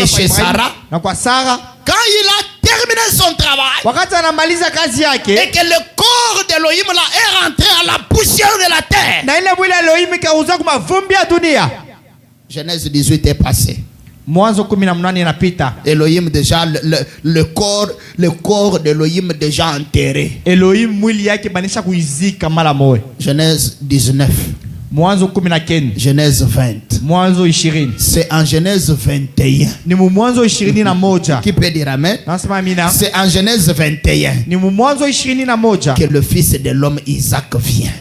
chez Sarah. Quand il a terminé son travail et que le corps d'Elohim là est rentré à la poussière de la terre, Genèse 18 est passé. Elohim déjà le corps d'Elohim déjà enterré. Genèse 19. Genèse 20. C'est en Genèse 21. Qui peut dire amen? C'est en Genèse 21 que le fils de l'homme Isaac vient.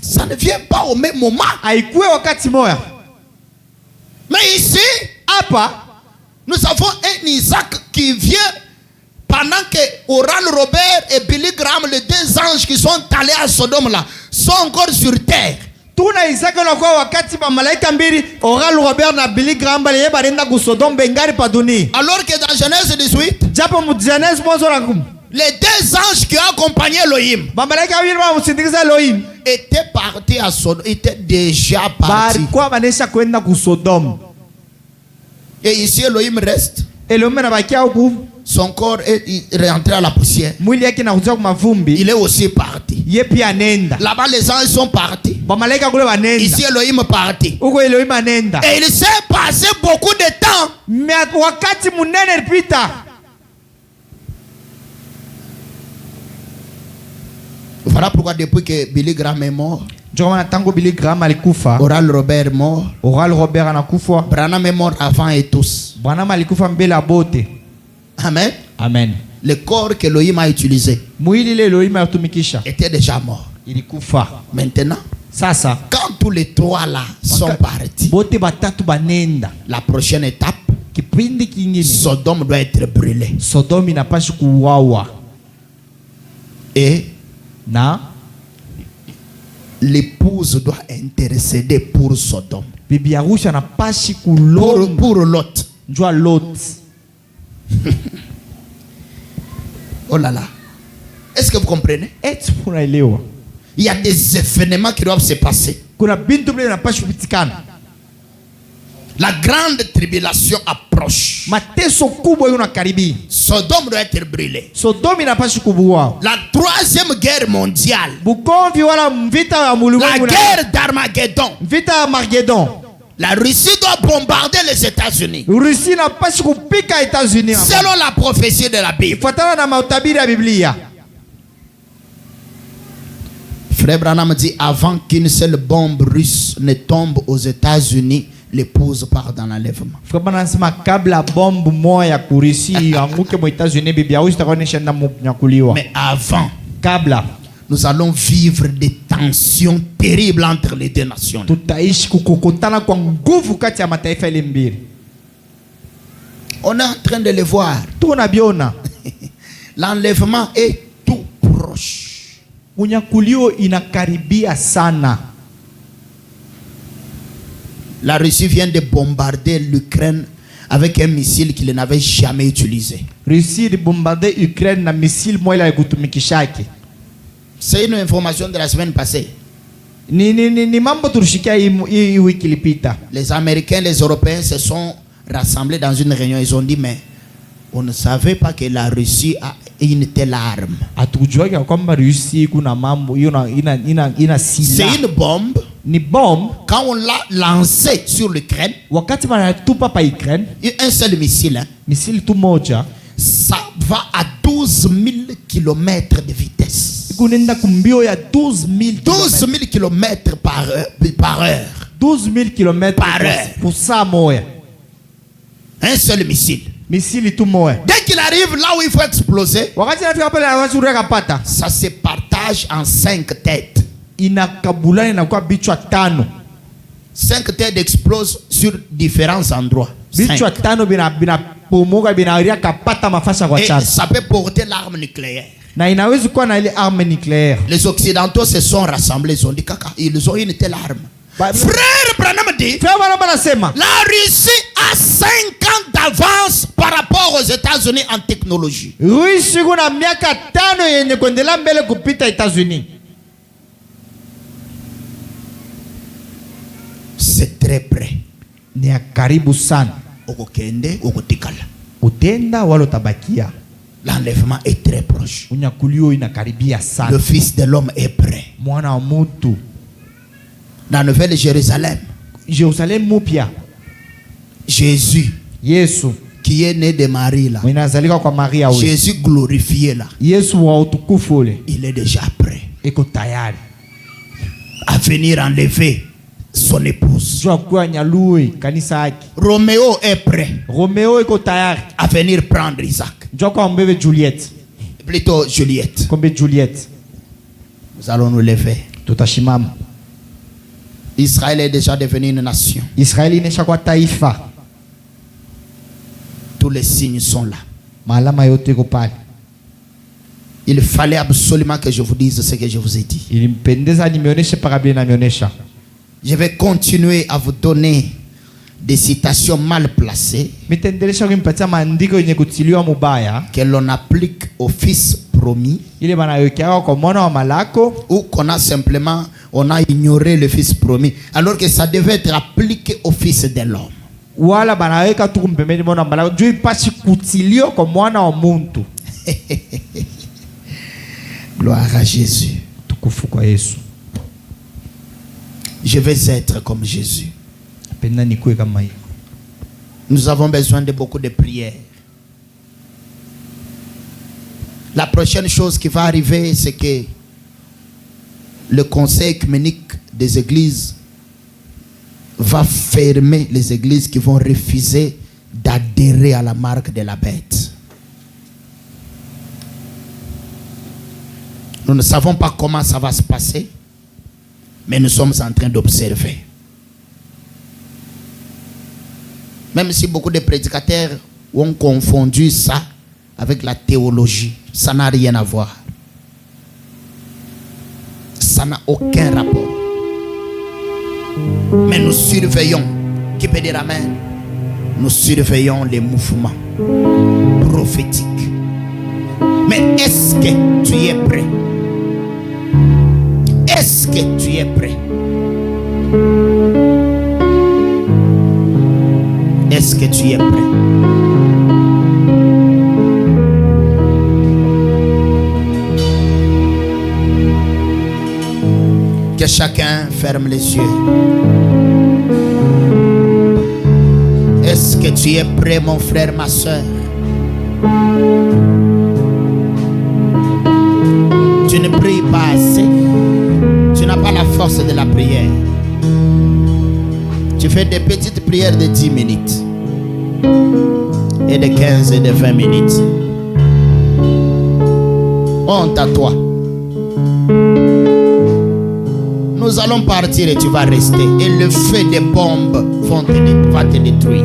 Ça ne vient pas au même moment. Mais ici, nous avons un Isaac qui vient pendant que Oral Robert et Billy Graham, les 2 anges qui sont allés à Sodome là, sont encore sur terre. Alors que dans Genèse 18, les 2 anges qui ont accompagné Elohim étaient partis à Sodome, étaient déjà partis. Et ici Elohim reste. Son corps est rentré à la poussière. Il est aussi parti. Là-bas, les anges sont partis. Ici, Elohim est parti. Et il s'est passé beaucoup de temps. Voilà pourquoi depuis que Billy Graham est mort, Oral Robert est mort, Branham est mort avant et tous. Amen. Amen. Le corps que Elohim a utilisé était déjà mort. Maintenant, quand tous les 3 là sont partis, la prochaine étape, Sodome doit être brûlée. Et l'épouse doit intercéder pour Sodome. Pour Lot. Oh là là. Est-ce que vous comprenez? Il y a des événements qui doivent se passer. La grande tribulation approche. Sodome doit être brûlée. La 3e guerre mondiale. La guerre d'Armageddon. La Russie doit bombarder les États-Unis. Selon la prophétie de la Bible. Frère Branham dit, avant qu'une seule bombe russe ne tombe aux États-Unis, l'épouse part dans l'enlèvement. Mais avant, nous allons vivre des tensions terribles entre les 2 nations. On est en train de le voir. L'enlèvement est tout proche. La Russie vient de bombarder l'Ukraine avec un missile qu'il n'avait jamais utilisé. C'est une information de la semaine passée. Les Américains, les Européens se sont rassemblés dans une réunion. Ils ont dit, mais on ne savait pas que la Russie a une telle arme. C'est une bombe. Quand on l'a lancée sur l'Ukraine, un seul missile, ça va à 12 000 km de vitesse. 12 000 km par heure. 12 000 km par heure. Pour ça, moi. Un seul missile. Dès qu'il arrive là où il faut exploser, ça se partage en 5 têtes. 5 têtes explosent sur différents endroits. Et ça peut porter l'arme nucléaire. Les Occidentaux se sont rassemblés, ils ont dit caca, ils ont une telle arme. Frère Branham dit, la Russie a 5 ans d'avance par rapport aux États-Unis en technologie. C'est très près. L'enlèvement est très proche. Le Fils de l'homme est prêt. Dans la Nouvelle Jérusalem, Jésus, qui est né de Marie là, Jésus glorifié là, il est déjà prêt à venir enlever son épouse. Roméo est prêt à venir prendre Isaac. Plutôt Juliette. Nous allons nous lever. Israël est déjà devenu une nation. Tous les signes sont là. Il fallait absolument que je vous dise ce que je vous ai dit. Je vais continuer à vous donner des citations mal placées que l'on applique au fils promis, ou qu'on a simplement ignoré le fils promis, alors que ça devait être appliqué au fils de l'homme. Gloire à Jésus. Je vais être comme Jésus. Nous avons besoin de beaucoup de prières. La prochaine chose qui va arriver, c'est que le conseil œcuménique des églises va fermer les églises qui vont refuser d'adhérer à la marque de la bête. Nous ne savons pas comment ça va se passer, mais nous sommes en train d'observer. Même si beaucoup de prédicateurs ont confondu ça avec la théologie, ça n'a rien à voir. Ça n'a aucun rapport. Mais nous surveillons. Qui peut dire amen? Nous surveillons les mouvements prophétiques. Mais est-ce que tu es prêt? Est-ce que tu es prêt? Est-ce que tu es prêt? Que chacun ferme les yeux. Est-ce que tu es prêt, mon frère, ma soeur? Tu ne pries pas assez. Tu n'as pas la force de la prière. Tu fais des petites prières de 10 minutes. Et de 15 et de 20 minutes. Honte à toi. Nous allons partir et tu vas rester. Et le feu des bombes va te détruire.